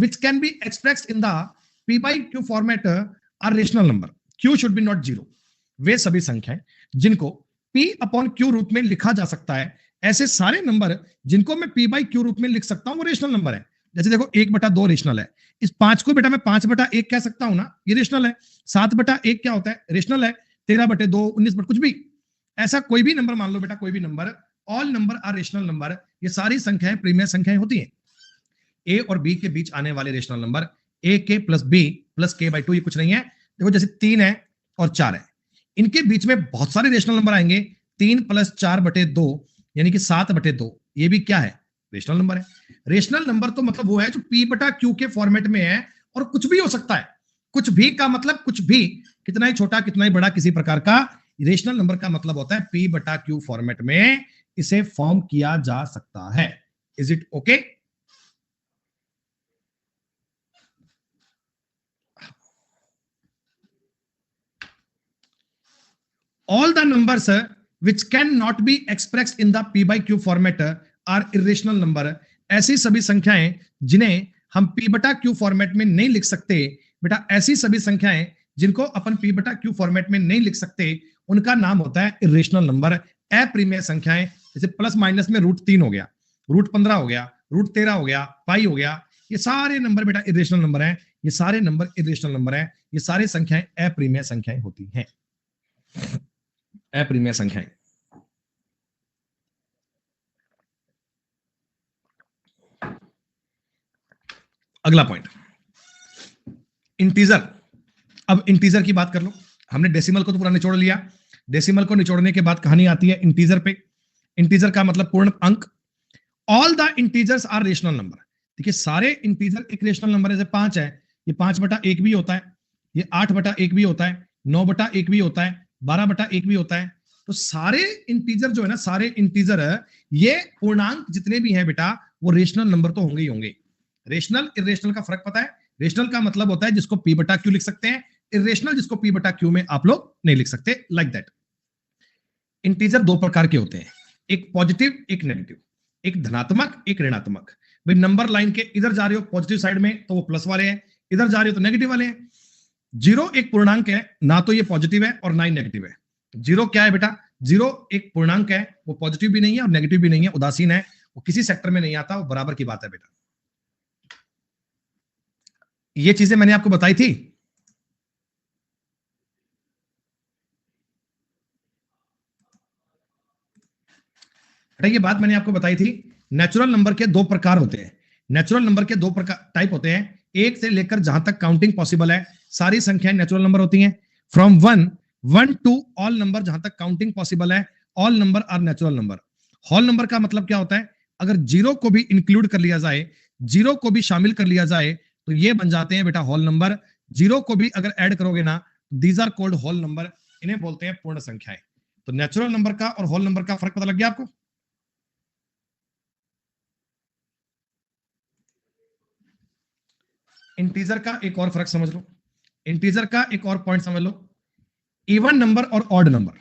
which can be expressed in the p by q format are rational number. q should be not zero. वे सभी संख्याएं जिनको p अपॉन q रूप में लिखा जा सकता है, ऐसे सारे नंबर जिनको मैं p by q रूप में लिख सकता हूं, वो रेशनल नंबर है। जैसे देखो 1/2 रेशनल है, इस 5 को बेटा मैं 5/1 कह सकता हूं ना, ये रेशनल है। 7/1 क्या होता है? रेशनल है। 13/2, 19 कुछ भी, ऐसा कोई भी नंबर मान लो बेटा, कोई भी number, all number are rational number. ये सारी संख्याएं प्रीमियर संख्याएं होती हैं। ए और बी के बीच आने वाले रेशनल नंबर ए के प्लस बी प्लस के बाई 2, ये कुछ नहीं है। देखो जैसे 3 है और 4 है, इनके बीच में बहुत सारे रेशनल नंबर आएंगे। 3 + 4/2 यानी कि 7/2, ये भी क्या है? रेशनल नंबर है। रेशनल नंबर तो मतलब वो है जो p/q के फॉर्मेट में है, और कुछ भी हो सकता है। कुछ भी का मतलब कुछ भी, कितना ही छोटा कितना ही बड़ा, किसी प्रकार का। रेशनल नंबर का मतलब होता है p/q फॉर्मेट में इसे फॉर्म किया जा सकता है। Is it okay? all the numbers which cannot be expressed in the p by q format are irrational number. ऐसी सभी संख्याएं जिन्हें हम p/q फॉर्मेट में नहीं लिख सकते बेटा, ऐसी सभी संख्याएं जिनको अपन p/q फॉर्मेट में नहीं लिख सकते, उनका नाम होता है इरेशनल नंबर, अप्रिमेय संख्याएं। जैसे प्लस माइनस में √3 हो गया, √15 हो गया, √13 हो गया, पाई हो गया, ये सारे नंबर बेटा इरेशनल नंबर हैं। ये सारे नंबर इरेशनल नंबर हैं। ये सारी संख्याएं अप्रिमेय संख्याएं होती हैं, अप्रिमेय संख्याएं। अगला पॉइंट, इंटीजर। अब इंटीजर की बात कर लो। हमने डेसिमल को तो पूरा निचोड़ लिया। डेसिमल को निचोड़ने के बाद कहानी आती है इंटीजर पे। इंटीजर का मतलब पूर्ण अंक। All the integers are rational number. देखिए सारे इंटीजर एक रेशनल नंबर है। जैसे 5 है, ये 5/1 भी होता है, ये 8/1 भी होता है, 9/1 भी होता है, 12/1 भी होता है। तो सारे इंटीजर जो है ना, सारे इंटीजर ये पूर्णांक जितने भी हैं बेटा, वो रेशनल नंबर तो होंगे ही होंगे। रेशनल इरेशनल का फर्क पता है? रेशनल का मतलब होता है जिसको p/q लिख सकते हैं, इरेशनल जिसको p/q में आप लोग नहीं लिख सकते, लाइक दैट। इंटीजर दो प्रकार के होते हैं, एक पॉजिटिव एक नेगेटिव, एक धनात्मक एक ऋणात्मक। भाई नंबर लाइन के इधर जा रहे हो पॉजिटिव साइड में तो वो प्लस वाले हैं, इधर जा रहे हो तो नेगेटिव वाले हैं। जीरो एक पूर्णांक है, ना तो ये पॉजिटिव है और ना ही नेगेटिव है। जीरो क्या है बेटा? जीरो एक पूर्णांक है, वो पॉजिटिव भी नहीं है और नेगेटिव भी नहीं है, उदासीन है, वो किसी सेक्टर में नहीं आता, वो बराबर की बात है बेटा। ये चीजें मैंने आपको बताई थी। बेटा ये बात मैंने आपको बताई थी, नेचुरल नंबर के दो प्रकार होते हैं। नेचुरल नंबर के दो प्रकार टाइप होते हैं, एक से लेकर जहां तक काउंटिंग पॉसिबल है सारी संख्याएं नेचुरल नंबर होती हैं। From one two all number, जहां तक काउंटिंग पॉसिबल है all number are natural number. Whole number का मतलब क्या होता है, अगर जीरो को भी इंक्लूड कर लिया जाए, जीरो को भी शामिल कर लिया जाए तो ये बन जाते हैं बेटा होल नंबर। जीरो को भी अगर ऐड करोगे ना, these are called whole number, इन्हें बोलते हैं पूर्ण संख्याएं। तो नेचुरल नंबर का और होल नंबर का फर्क पता लग गया आपको? इंटीजर का एक और फर्क समझ लो, इंटीजर का एक और पॉइंट समझ लो, इवन नंबर और ऑड नंबर।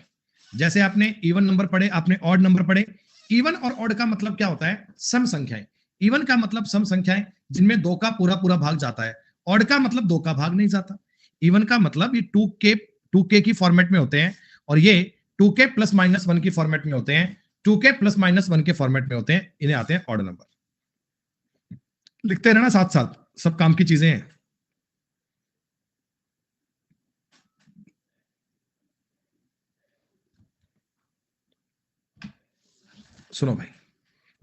जैसे आपने इवन नंबर पढ़े, आपने ऑड नंबर पढ़े। इवन और ऑड का मतलब क्या होता है, सम संख्याएं। इवन का मतलब सम संख्याएं जिनमें दो का पूरा पूरा भाग जाता है, ऑड का मतलब दो का भाग नहीं जाता। इवन का मतलब ये 2k की फॉर्मेट में होते हैं, और ये 2k प्लस माइनस 1 की फॉर्मेट में होते हैं, 2k प्लस माइनस 1 के फॉर्मेट में होते हैं, इन्हें आते हैं ऑड नंबर। लिखते रहना साथ साथ, सब काम की चीजें हैं। सुनो भाई,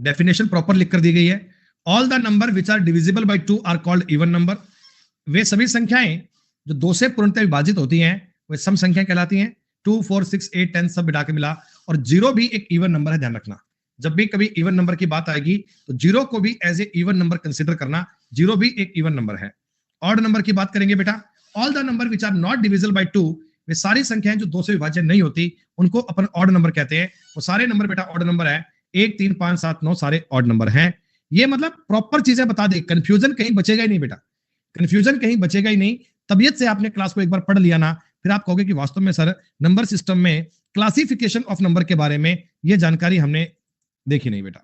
डेफिनेशन प्रॉपर लिख कर दी गई है। All the number which are divisible by 2 are called even number. वे सभी संख्याएं जो दो से पूर्णतः विभाजित होती हैं वे सम संख्याएं कहलाती हैं। 2, 4, 6, 8, 10 सब मिला के मिला, और जीरो भी एक इवन नंबर है, ध्यान रखना। जब भी कभी इवन नंबर की बात आएगी तो जीरो को भी as a even number consider करना, जीरो भी एक इवन नंबर है। ऑड नंबर की बात करेंगे बेटा, all the number which are not divisible by 2, वे सारी संख्याएं जो दो से विभाज्य नहीं होती उनको अपन ऑड नंबर कहते हैं। वो सारे नंबर बेटा ऑड नंबर है, 1, 3, 5, 7, 9 सारे ऑड नंबर हैं। ये मतलब प्रॉपर चीजें बता दे, कंफ्यूजन कहीं बचेगा ही नहीं बेटा, कंफ्यूजन कहीं बचेगा ही नहीं। तबीयत से आपने क्लास को एक बार पढ़ लिया ना, फिर आप कहोगे कि वास्तव में सर नंबर सिस्टम में क्लासिफिकेशन ऑफ नंबर के बारे में ये जानकारी हमने देखी नहीं बेटा।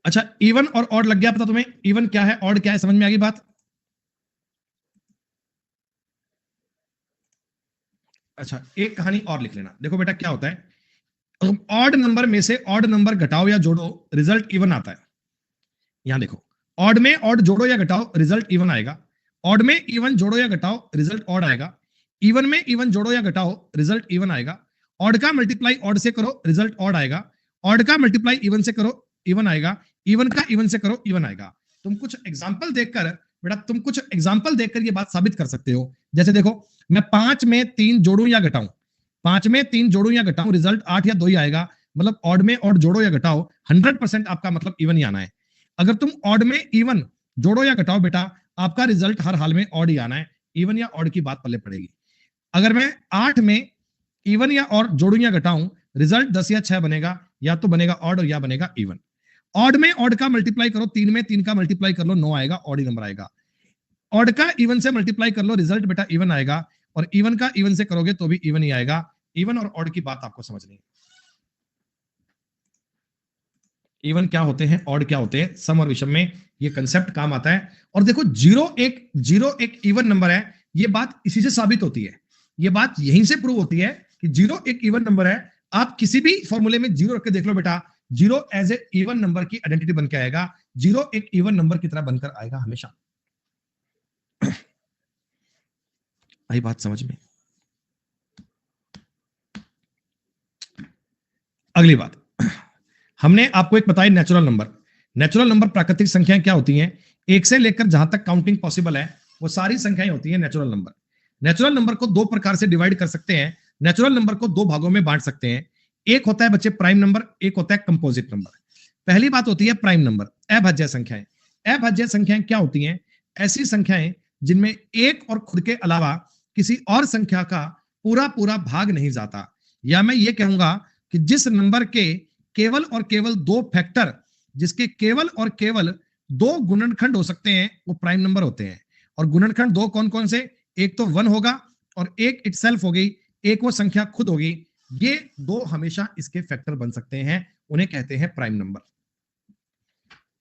अच्छा, इवन और ऑड लग गया पता तुम्हें? इवन क्या है, ऑड क्या है, समझ में आ गई बात? अच्छा, एक कहानी और लिख लेना। देखो बेटा क्या होता है, ऑड नंबर में से ऑड नंबर घटाओ या जोड़ो, रिजल्ट इवन आता है। यहां देखो, ऑड में ऑड जोड़ो या घटाओ, रिजल्ट इवन आएगा। ऑड में इवन जोड़ो या घटाओ, रिजल्ट ऑड आएगा। इवन में इवन जोड़ो या घटाओ, रिजल्ट इवन आएगा। ऑड का मल्टीप्लाई ऑड से करो, रिजल्ट ऑड आएगा। ऑड का मल्टीप्लाई इवन से करो, इवन आएगा। इवन का इवन से करो, इवन आएगा। तुम कुछ एग्जाम्पल देखकर बेटा, तुम कुछ एग्जाम्पल देखकर ये बात साबित कर सकते हो। जैसे देखो, मैं 5 में 3 जोड़ू या घटाऊं, 5 में 3 जोड़ू या घटाऊं, रिजल्ट 8 या 2 ही आएगा। मतलब ऑड में ऑड जोड़ो या घटाओ, 100% आपका मतलब इवन ही आना है। अगर तुम ऑड में इवन जोड़ो या घटाओ बेटा, आपका रिजल्ट हर हाल में ऑड ही आना है। इवन या ऑड की बात पल्ले पड़ेगी। अगर मैं 8 में इवन या और जोड़ू या घटाऊं, रिजल्ट 10 या 6 बनेगा, या तो बनेगा ऑड और या बनेगा इवन। ऑड में ऑड का मल्टीप्लाई करो, 3 में 3 का मल्टीप्लाई कर लो, 9 आएगा, ऑड ही नंबर आएगा। ऑड का इवन से मल्टीप्लाई कर लो, रिजल्ट बेटा इवन आएगा, और इवन का इवन से करोगे तो भी इवन ही आएगा। इवन और ऑड की बात आपको समझनी है। इवन क्या होते हैं, ऑड क्या होते हैं, सम और विषम में ये कंसेप्ट काम आता है। और देखो, जीरो एक इवन नंबर है, ये बात इसी से साबित होती है। ये बात यहीं से प्रूव होती है कि जीरो एक इवन नंबर है। आप किसी भी फॉर्मूले में जीरो रख के देख लो बेटा, zero as a even number की आइडेंटिटी बन के आएगा। जीरो एक इवन नंबर की तरह बनकर आएगा हमेशा। आई बात समझ में? अगली बात, हमने आपको एक बताया नेचुरल नंबर। नेचुरल नंबर प्राकृतिक संख्याएं क्या होती हैं, एक से लेकर जहां तक काउंटिंग पॉसिबल है वो सारी संख्याएं होती हैं नेचुरल नंबर। नेचुरल नंबर को दो प्रकार से डिवाइड कर सकते हैं। नेचुरल नंबर को दो भागों में बांट सकते हैं। एक होता है बच्चे प्राइम नंबर, एक होता है कंपोजिट नंबर। पहली बात होती है प्राइम नंबर, अभाज्य संख्याएं। अभाज्य संख्याएं क्या होती हैं, ऐसी संख्याएं जिनमें एक और खुद के अलावा किसी और संख्या का पूरा पूरा भाग नहीं जाता। या मैं ये कहूंगा कि जिस नंबर के केवल और केवल दो फैक्टर, जिसके केवल और केवल दो गुणनखंड हो सकते हैं, वो प्राइम नंबर होते हैं। और गुणनखंड दो कौन कौन से, एक तो 1 होगा और एक इटसेल्फ हो गई, एक वो संख्या खुद होगी। ये दो हमेशा इसके फैक्टर बन सकते हैं, उन्हें कहते हैं प्राइम नंबर।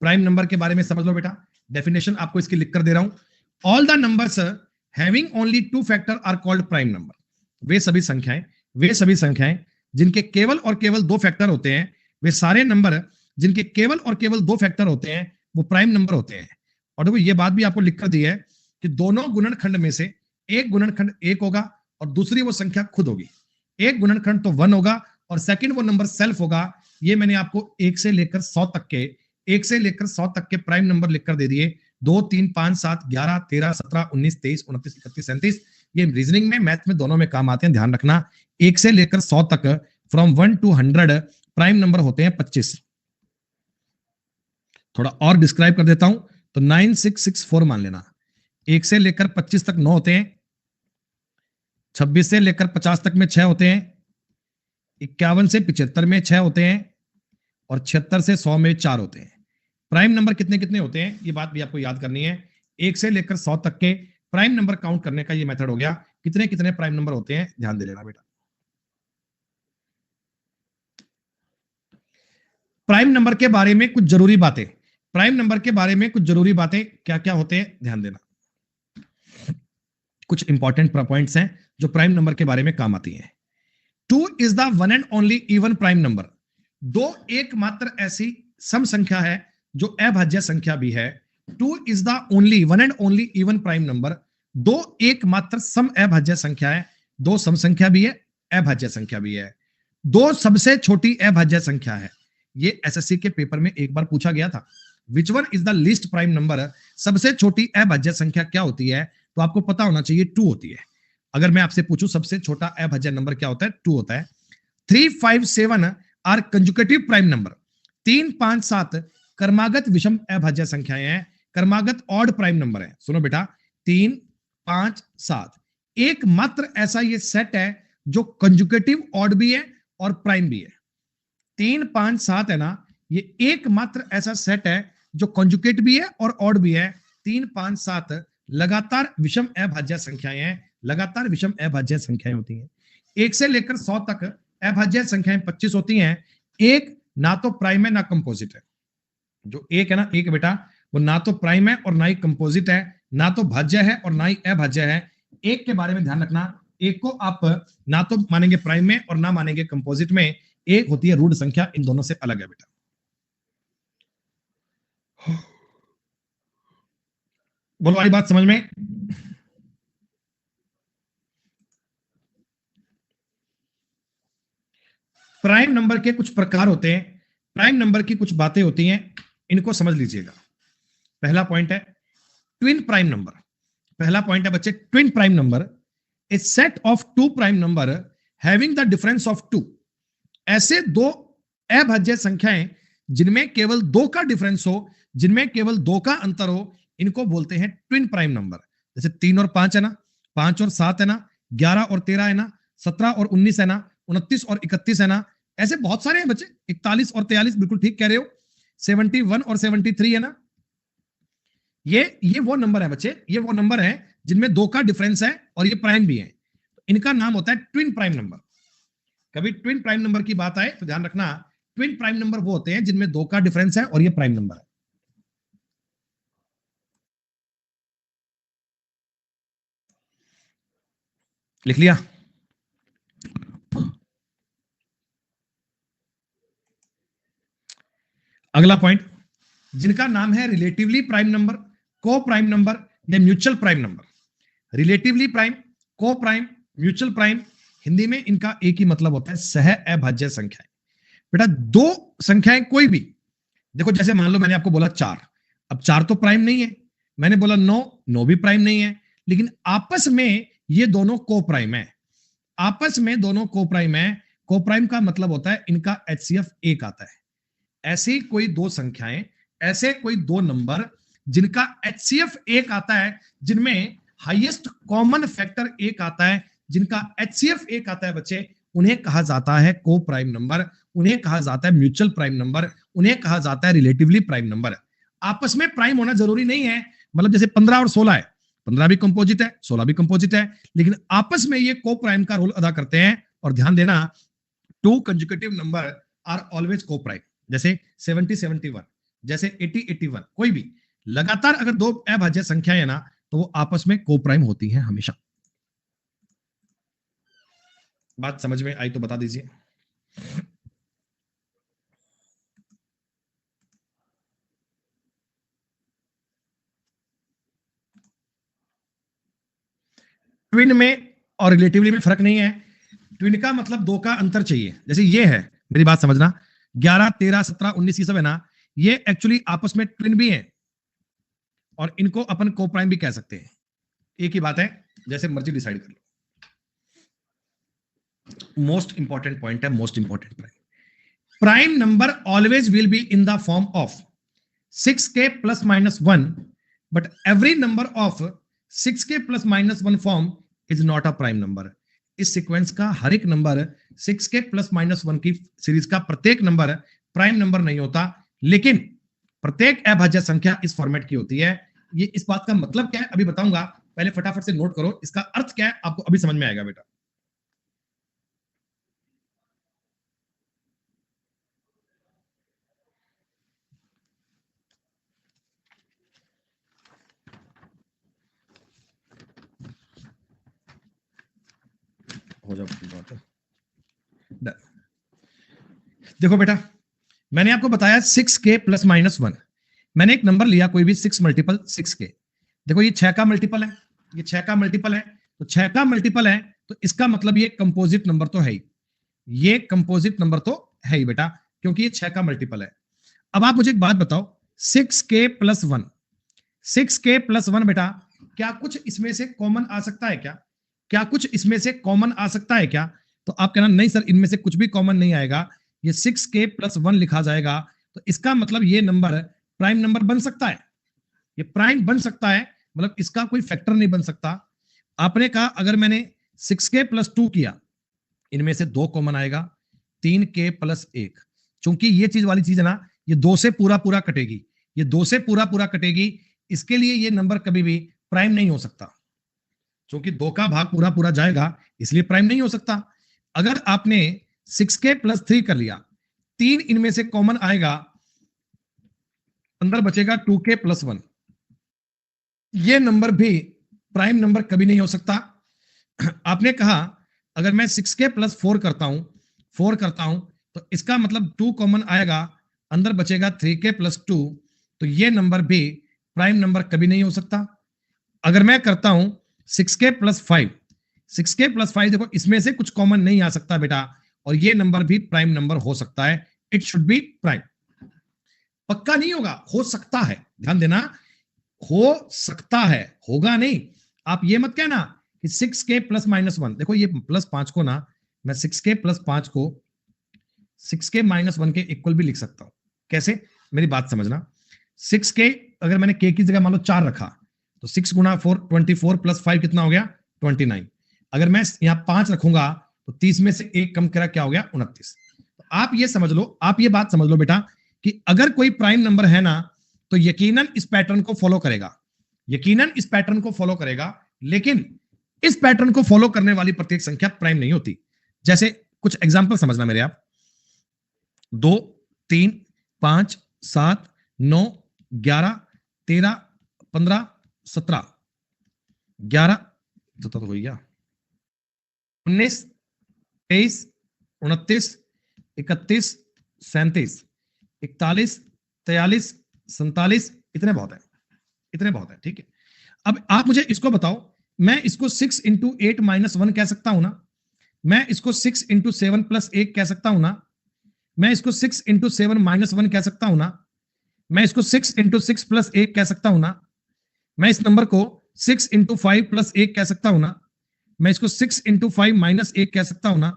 प्राइम नंबर के बारे में समझ लो बेटा, डेफिनेशन आपको इसकी लिख कर दे रहा हूं। All the numbers having only 2 factor are called prime number. वे सभी संख्याएं जिनके केवल और केवल 2 फैक्टर होते हैं, वे सारे नंबर जिनके केवल और केवल 2 फैक्टर होते हैं वो प्राइम नंबर होते हैं। और देखो, ये बात भी आपको लिख कर दी है कि दोनों गुणनखंड में से एक गुणनखंड 1 होगा और दूसरी वो संख्या खुद होगी। एक गुणनखंड तो 1 होगा और सेकंड वो नंबर सेल्फ होगा। ये मैंने आपको 1 से लेकर 100 तक के प्राइम नंबर लिखकर दे दिए। 2 3 5 7 11 13 17 19 23 29 31 37। ये रीजनिंग में, मैथ में, दोनों में काम आते हैं, ध्यान रखना। 1 से लेकर 100 तक, फ्रॉम 1 to 100 प्राइम नंबर होते हैं 25। थोड़ा और डिस्क्राइब कर देता हूं तो 9664 मान लेना। 1 से लेकर 25 तक 9 होते हैं, 26 से लेकर 50 तक में 6 होते हैं, 51 से 75 में 6 होते हैं, और 76 से 100 में 4 होते हैं। प्राइम नंबर कितने कितने होते हैं ये बात भी आपको याद करनी है। 1 से लेकर 100 तक के प्राइम नंबर काउंट करने का ये मेथड हो गया। कितने कितने प्राइम नंबर होते हैं ध्यान दे लेना बेटा। प्राइम नंबर के बारे में कुछ जरूरी बातें, क्या क्या होते हैं ध्यान देना। कुछ इंपॉर्टेंट पॉइंट्स हैं जो प्राइम नंबर के बारे में काम आती हैं। 2 is the one and only even prime number. 2 एकमात्र ऐसी सम संख्या है जो अभाज्य संख्या भी है। 2 is the only one and only even prime number. 2 एकमात्र सम अभाज्य संख्या है। 2 सम संख्या भी है, अभाज्य संख्या भी है। 2 सबसे छोटी अभाज्य संख्या है। ये एसएससी के पेपर में एक बार पूछा गया था, which one is the least prime number. सबसे छोटी अभाज्य संख्या क्या होती है, तो आपको पता होना चाहिए 2 होती है। अगर मैं आपसे पूछूं सबसे छोटा अभाज्य नंबर क्या होता है, 2 होता है। 3 5 7 आर कंजुकेटिव प्राइम नंबर। 3 5 7 क्रमागत विषम अभाज्य संख्याएं हैं, क्रमागत ऑड प्राइम नंबर है। सुनो बेटा, 3 5 7 एकमात्र ऐसा ये सेट है जो कंजुकेटिव ऑड भी है और प्राइम भी है। 3 5 7 है ना, ये एकमात्र ऐसा सेट है जो कंजुकेट भी है और ऑड भी है। 3 5 7 लगातार विषम अभाज्य संख्याएं हैं, लगातार विषम अभाज्य संख्याएं होती हैं। 1 से लेकर 100 तक अभाज्य संख्याएं 25 होती हैं। एक ना तो प्राइम है ना कंपोजिट है। जो एक है ना, एक बेटा, वो ना तो प्राइम है और ना ही कंपोजिट है, ना तो भाज्य है और ना ही अभाज्य है। एक के बारे में ध्यान रखना, एक को आप ना तो मानेंगे प्राइम में और ना मानेंगे कंपोजिट में। एक होती है रूढ़ संख्या, इन दोनों से अलग है बेटा। बोलो वाली बात समझ में? प्राइम नंबर के कुछ प्रकार होते हैं, प्राइम नंबर की कुछ बातें होती हैं, इनको समझ लीजिएगा। पहला पॉइंट है ट्विन प्राइम नंबर। पहला पॉइंट है बच्चे twin prime number, A set of 2 prime number having the difference of 2। ऐसे 2 अभाज्य संख्याएं जिनमें केवल 2 का डिफरेंस हो, जिनमें केवल 2 का अंतर हो, इनको बोलते हैं ट्विन प्राइम नंबर। जैसे 3 और 5 है ना, 5 और 7 है ना, 11 और 13 है ना, 17 और 19 है ना, 29 और 31 है ना, ऐसे बहुत सारे हैं बच्चे। 41 और 43 बिल्कुल ठीक कह रहे हो। 71 और 73 है ना। ये वो नंबर है बच्चे, ये वो नंबर है जिनमें 2 का डिफरेंस है और ये प्राइम भी है। इनका नाम होता है ट्विन प्राइम नंबर। कभी ट्विन प्राइम नंबर की बात आए तो ध्यान रखना, ट्विन प्राइम नंबर वो होते हैं जिनमें 2 का डिफरेंस है और ये प्राइम नंबर है। लिख लिया? अगला पॉइंट, जिनका नाम है रिलेटिवली प्राइम नंबर, को प्राइम नंबर या mutual prime number. Relatively prime, को प्राइम, म्यूचुअल प्राइम, हिंदी में इनका एक ही मतलब होता है, सह अभाज्य संख्याएं। बेटा 2 संख्याएं कोई भी, देखो जैसे मान लो मैंने आपको बोला 4, अब 4 तो प्राइम नहीं है। मैंने बोला 9, 9 भी प्राइम नहीं है, लेकिन आपस में ये दोनों को प्राइम है। आपस में दोनों को प्राइम है। को प्राइम का मतलब होता है इनका HCF 1 आता है। ऐसी कोई 2 संख्याएं, ऐसे कोई 2 नंबर जिनका HCF 1 आता है, जिनमें हाईएस्ट कॉमन फैक्टर 1 आता है, जिनका HCF 1 आता है बच्चे, उन्हें कहा जाता है को प्राइम नंबर, उन्हें कहा जाता है म्यूचुअल प्राइम नंबर, उन्हें कहा जाता है रिलेटिवली प्राइम नंबर। आपस में प्राइम होना जरूरी नहीं है, मतलब जैसे 15 और 16 है, 15 भी कंपोजिट है, 16 भी कंपोजिट है, लेकिन आपस में ये को प्राइम का रोल अदा करते हैं। और ध्यान देना, 2 कंजुकेटिव नंबर आर ऑलवेज को प्राइम। जैसे 70 71, जैसे 80 81, कोई भी लगातार अगर 2 अभाज्य संख्याएं है ना, तो वो आपस में को प्राइम होती हैं हमेशा। बात समझ में आई तो बता दीजिए। ट्विन में और रिलेटिवली में फर्क नहीं है। ट्विन का मतलब दो का अंतर चाहिए। जैसे ये है, मेरी बात समझना, 11 13 17 19 ये सब है ना, ये एक्चुअली आपस में ट्विन भी हैं और इनको अपन को प्राइम भी कह सकते हैं। एक ही बात है, जैसे मर्जी डिसाइड कर लो। मोस्ट इंपॉर्टेंट पॉइंट है, most important point. Prime number always will be in the form of 6k plus minus 1, but every number of 6k plus minus 1 form is not a prime number. इस सीक्वेंस का हर एक नंबर 6k plus minus 1 की सीरीज का प्रत्येक नंबर प्राइम नंबर नहीं होता, लेकिन प्रत्येक अभाज्य संख्या इस फॉर्मेट की होती है। ये इस बात का मतलब क्या है अभी बताऊंगा, पहले फटाफट से नोट करो, इसका अर्थ क्या है आपको अभी समझ में आएगा बेटा। हो जाओ बात है। देखो बेटा, मैंने आपको बताया 6k प्लस माइनस 1। मैंने एक नंबर लिया कोई भी 6 मल्टीपल 6k। देखो ये 6 का मल्टीपल है, ये 6 का मल्टीपल है, तो 6 का मल्टीपल है तो इसका मतलब ये कंपोजिट नंबर तो है ही, ये कंपोजिट नंबर तो है ही बेटा, क्योंकि ये 6 का मल्टीपल है। अब आप मुझे एक बात बताओ, 6k प्लस 1, 6k प्लस 1 बेटा, क्या कुछ इसमें से कॉमन आ सकता है क्या? क्या कुछ इसमें से कॉमन आ सकता है क्या? तो आप कहना नहीं सर, इनमें से कुछ भी कॉमन नहीं आएगा, ये 6k प्लस 1 लिखा जाएगा, तो इसका मतलब ये नंबर प्राइम नंबर बन सकता है, ये प्राइम बन सकता है, मतलब इसका कोई फैक्टर नहीं बन सकता। आपने कहा अगर मैंने 6k प्लस 2 किया, इनमें से 2 कॉमन आएगा, 3k प्लस 1, चूंकि ये चीज वाली चीज है ना, ये 2 से पूरा पूरा कटेगी, ये 2 से पूरा पूरा कटेगी, इसके लिए ये नंबर कभी भी प्राइम नहीं हो सकता, क्योंकि 2 का भाग पूरा पूरा जाएगा, इसलिए प्राइम नहीं हो सकता। अगर आपने 6k प्लस 3 कर लिया, 3 इनमें से कॉमन आएगा, अंदर बचेगा 2k प्लस 1, ये नंबर भी प्राइम नंबर कभी नहीं हो सकता। आपने कहा अगर मैं 6k प्लस 4 करता हूं तो इसका मतलब 2 कॉमन आएगा, अंदर बचेगा 3k प्लस 2, तो ये नंबर भी प्राइम नंबर कभी नहीं हो सकता। अगर मैं करता हूं 6k प्लस 5, 6k प्लस 5, देखो इसमें से कुछ कॉमन नहीं आ सकता बेटा, और ये नंबर भी प्राइम नंबर हो सकता है, इट शुड बी प्राइम। पक्का नहीं होगा, हो सकता है, ध्यान देना, हो सकता है, होगा नहीं। आप ये मत कहना कि 6k प्लस माइनस 1, देखो ये प्लस 5 को ना मैं 6k प्लस 5 को 6k माइनस 1 के इक्वल भी लिख सकता हूं। कैसे, मेरी बात समझना, 6k अगर मैंने k की जगह मान लो 4 रखा, तो 6 गुना 4 24 प्लस 5 कितना हो गया 29। अगर मैं यहाँ 5 रखूंगा तो 30 में से 1 कम करा क्या हो गया 29। तो आप ये समझ लो, आप ये बात समझ लो बेटा कि अगर कोई प्राइम नंबर है ना तो यकीनन इस पैटर्न को फॉलो करेगा, यकीनन इस पैटर्न को फॉलो करेगा, लेकिन इस पैटर्न को फॉलो करने वाली प्रत्येक संख्या प्राइम नहीं होती। जैसे कुछ एग्जांपल समझना मेरे आप, 2 3 5 7 9 11 13 15 17 11 तो हो गया 19 23 29 31 37 41 43 47, इतने बहुत है, इतने बहुत है, ठीक है। अब आप मुझे इसको बताओ, मैं इसको 6 इंटू 8 माइनस 1 कह सकता हूं ना, मैं इसको 6 इंटू 7 प्लस 1 कह सकता हूं ना, मैं इसको 6 इंटू 7 माइनस 1 कह सकता हूं ना, मैं इसको 6 इंटू 6 प्लस 1 कह सकता हूं ना, मैं इस नंबर को 6 इंटू 5 प्लस 1 कह सकता हूं ना, मैं इसको 6 इंटू 5 माइनस 1 कह सकता हूं ना,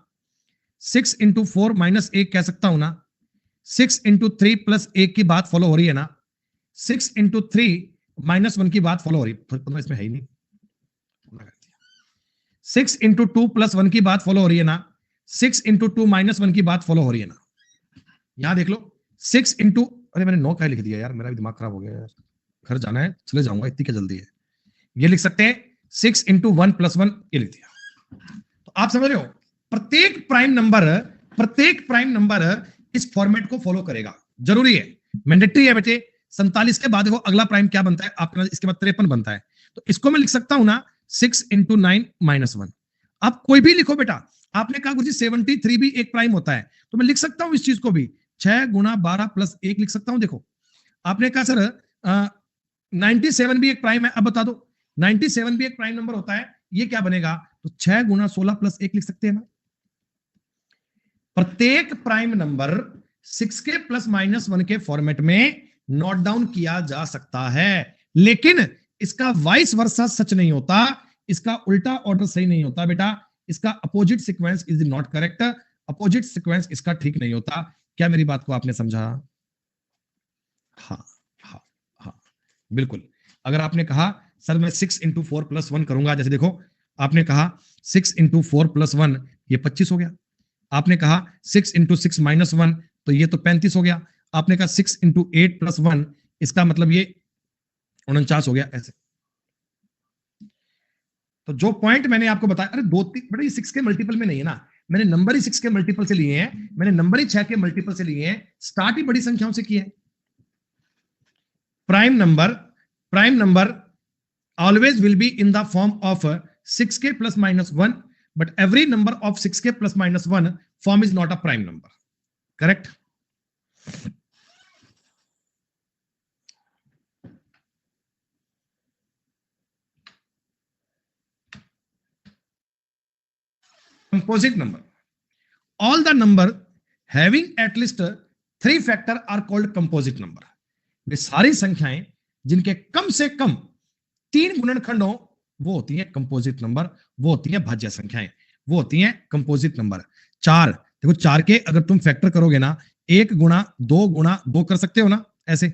6 इंटू 4 माइनस 1 कह सकता हूं ना, 6 इंटू 3 प्लस 1 की बात फॉलो हो रही है ना, 6 इंटू 3 माइनस 1 की बात फॉलो हो रही है, इसमें है ही नहीं। 6 इंटू 2 प्लस 1 की बात फॉलो हो रही है ना, 6 इंटू 2 माइनस 1 की बात फॉलो हो रही है ना। यहां देख लो 6 इंटू, अरे मैंने 9 का लिख दिया यार, मेरा भी दिमाग खराब हो गया यार, घर जाना है, चले जाऊंगा, इतनी क्या जल्दी है। ये लिख सकते हैं 6 इंटू 1 प्लस 1, ये लिख दिया। तो आप समझ रहे हो, प्रत्येक प्राइम नंबर इस फॉर्मेट को फॉलो करेगा, जरूरी है, मैंडेटरी है बेटे। 47 के बाद देखो अगला प्राइम क्या बनता है आपके पास, इसके बाद 53 बनता है, तो इसको मैं लिख सकता हूं ना 6 इंटू 9 माइनस 1। आप कोई भी लिखो बेटा, आपने कहा गुरुजी 73 भी एक प्राइम होता है, तो मैं लिख सकता हूं इस चीज को भी 6 गुना 12 प्लस 1 लिख सकता हूं। देखो आपने कहा सर 97 भी एक प्राइम है, अब बता दो 97 भी एक प्राइम नंबर होता है, ये क्या बनेगा, तो 6 गुना 16 प्लस 1 लिख सकते हैं ना, प्रत्येक प्राइम नंबर 6 के प्लस माइनस 1 के फॉर्मेट में नोट डाउन किया जा सकता है, लेकिन इसका वाइस वर्सा सच नहीं होता, इसका उल्टा ऑर्डर सही नहीं होता बेटा, इसका opposite sequence is not correct, opposite sequence इसका ठीक नहीं होता। क्या मेरी बात को आपने समझा? हाँ हाँ हाँ बिल्कुल। अगर आपने कहा सर मैं 6 इंटू 4 प्लस 1 करूंगा, जैसे देखो आपने कहा 6 इंटू 4 प्लस 1 ये 25 हो गया, आपने कहा 6 इंटू 6 माइनस 1 तो ये तो 35 हो गया, आपने कहा 6 इंटू 8 प्लस 1 इसका मतलब ये 49 हो गया। ऐसे तो जो पॉइंट मैंने आपको बताया, अरे दो तीन बड़े 6 के मल्टीपल में नहीं है ना, मैंने नंबर ही 6 के मल्टीपल से लिए हैं, मैंने नंबर ही 6 के मल्टीपल से लिए हैं, स्टार्ट ही बड़ी संख्याओं से किया है। Prime number always will be in the form of 6k plus minus 1, but every number of 6k plus minus 1 form is not a prime number. Correct? Composite number. All the number having at least 3 factor are called composite number. वे सारी संख्याएं जिनके कम से कम 3 गुणनखंड हो वो होती है कंपोजिट नंबर, वो होती है भाज्य संख्याएं, वो होती हैं कंपोजिट नंबर। 4 देखो 4 के अगर तुम फैक्टर करोगे ना 1 गुणा 2 कर सकते हो ना, ऐसे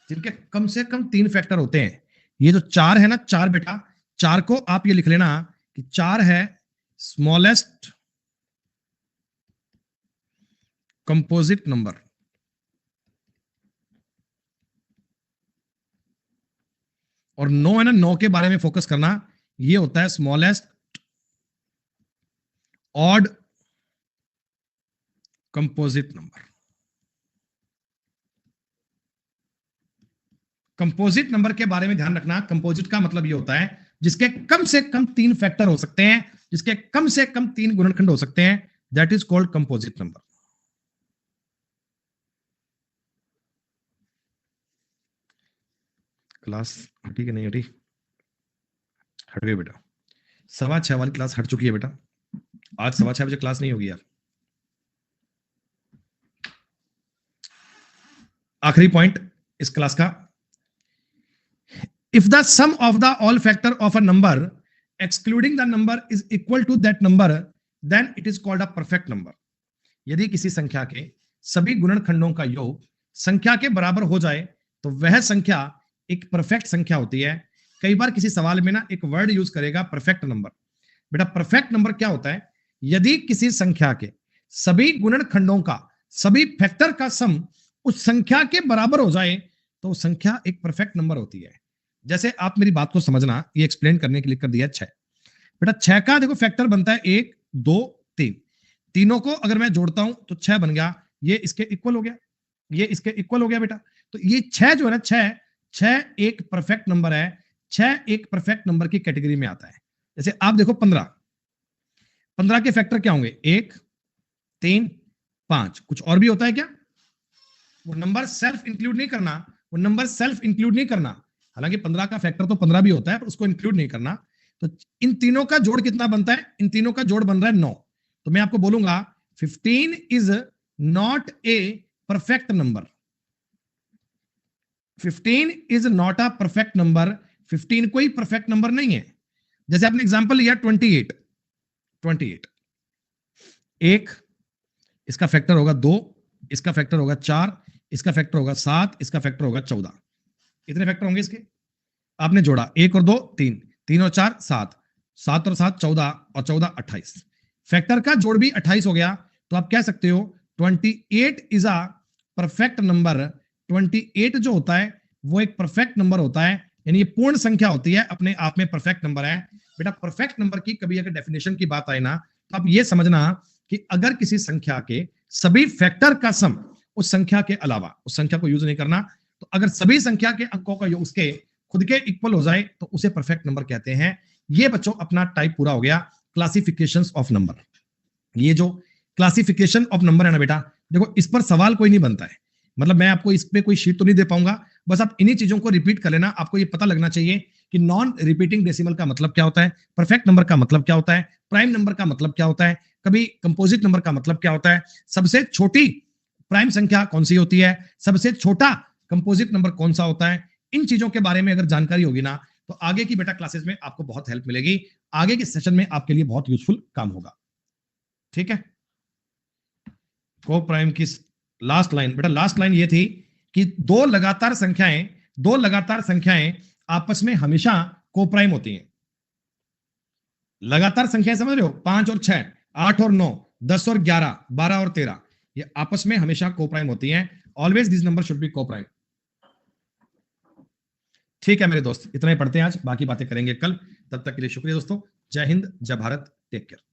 जिनके कम से कम 3 फैक्टर होते हैं। ये जो 4 है ना, 4 बेटा, 4 को आप ये लिख लेना कि 4 है स्मॉलेस्ट कंपोजिट नंबर, और 9 है ना, 9 के बारे में फोकस करना, ये होता है smallest odd composite number. Composite number के बारे में ध्यान रखना, कंपोजिट का मतलब ये होता है जिसके कम से कम 3 फैक्टर हो सकते हैं, जिसके कम से कम 3 गुणनखंड हो सकते हैं, that is called composite number. Class हटी कि नहीं हटी? हट गई बेटा, 6:15 वाली क्लास हट चुकी है बेटा, आज 6:15 बजे क्लास नहीं होगी यार। आखिरी पॉइंट इस क्लास का, if the sum of the all factor of a number excluding the number is equal to that number then it is called a perfect number. यदि किसी संख्या के सभी गुणनखंडों का योग संख्या के बराबर हो जाए तो वह संख्या एक परफेक्ट संख्या होती है। कई बार किसी सवाल में ना एक वर्ड यूज करेगा परफेक्ट नंबर। बेटा परफेक्ट नंबर क्या होता है? यदि किसी संख्या के सभी गुणनखंडों का, सभी फैक्टर का सम उस संख्या के बराबर हो जाए तो संख्या एक परफेक्ट नंबर होती है। जैसे आप मेरी बात को समझना, ये एक्सप्लेन करने के लिए कर दिया 6। बेटा 6 का देखो फैक्टर बनता है 1 2 3, तीनों को अगर मैं जोड़ता हूं तो 6 बन गया, ये इसके इक्वल हो गया, ये इसके इक्वल हो गया बेटा। तो ये 6 जो है ना, 6 एक परफेक्ट नंबर है, 6 एक परफेक्ट नंबर की कैटेगरी में आता है। जैसे आप देखो 15 के फैक्टर क्या होंगे? 1 3 5। कुछ और भी होता है क्या? वो नंबर सेल्फ इंक्लूड नहीं करना, वो नंबर सेल्फ इंक्लूड नहीं करना। हालांकि 15 का फैक्टर तो 15 भी होता है, पर उसको इंक्लूड नहीं करना। तो इन तीनों का जोड़ कितना बनता है? इन तीनों का जोड़ बन रहा है 9। तो मैं आपको बोलूंगा 15 is not a perfect number. 15 is not a perfect number. 15 कोई परफेक्ट नंबर नहीं है। जैसे आपने एग्जांपल लिया 28, एक इसका फैक्टर होगा 2, इसका फैक्टर होगा 4, इसका फैक्टर होगा 7, इसका फैक्टर होगा 14। कितने फैक्टर होंगे इसके? आपने जोड़ा 1 और 2 3, 3 और 4 7, 7 और 7 14, और 14 28। फैक्टर का जोड़ भी 28 हो गया। तो आप कह सकते हो 28 इज अ परफेक्ट नंबर। 28 जो होता है वो एक परफेक्ट नंबर होता है, यानी ये पूर्ण संख्या होती है, अपने आप में परफेक्ट नंबर है। बेटा परफेक्ट नंबर की कभी अगर डेफिनेशन की बात आए ना, तो आप ये समझना कि अगर किसी संख्या के सभी फैक्टर का सम उस संख्या के अलावा, उस संख्या को यूज नहीं करना, तो अगर सभी संख्या के अंकों का योग उसके खुद के इक्वल हो जाए तो उसे परफेक्ट नंबर कहते हैं। ये बच्चों अपना टाइप पूरा हो गया, क्लासिफिकेशंस ऑफ नंबर। ये जो क्लासिफिकेशन ऑफ नंबर है ना बेटा, देखो इस पर सवाल कोई नहीं बनता है, मतलब मैं आपको इस पे कोई शीट तो नहीं दे पाऊंगा, बस आप इन्हीं चीजों को रिपीट कर लेना। आपको ये पता लगना चाहिए कि नॉन रिपीटिंग डेसिमल का मतलब क्या होता है, परफेक्ट नंबर का मतलब क्या होता है, प्राइम नंबर का मतलब क्या होता है, कभी कंपोजिट नंबर का मतलब क्या होता है, सबसे छोटी प्राइम संख्या कौन सी होती है, सबसे छोटा कंपोजिट नंबर कौन सा होता है। इन चीजों के बारे में अगर जानकारी होगी ना, तो आगे की बेटा क्लासेस में आपको बहुत हेल्प मिलेगी, आगे के सेशन में आपके लिए बहुत यूजफुल काम होगा। ठीक है, को प्राइम की लास्ट लाइन बेटा, लास्ट लाइन ये थी कि दो लगातार संख्याएं आपस में हमेशा को प्राइम होती हैं। लगातार संख्याएं समझ रहे हो, 5 और 6, 8 और 9, 10 और 11, 12 और 13, ये आपस में हमेशा को प्राइम होती हैं। Always this number should be को प्राइम। ठीक है मेरे दोस्त, इतना ही पढ़ते हैं आज, बाकी बातें करेंगे कल। तब तक के लिए शुक्रिया दोस्तों। जय हिंद, जय भारत, टेक केयर।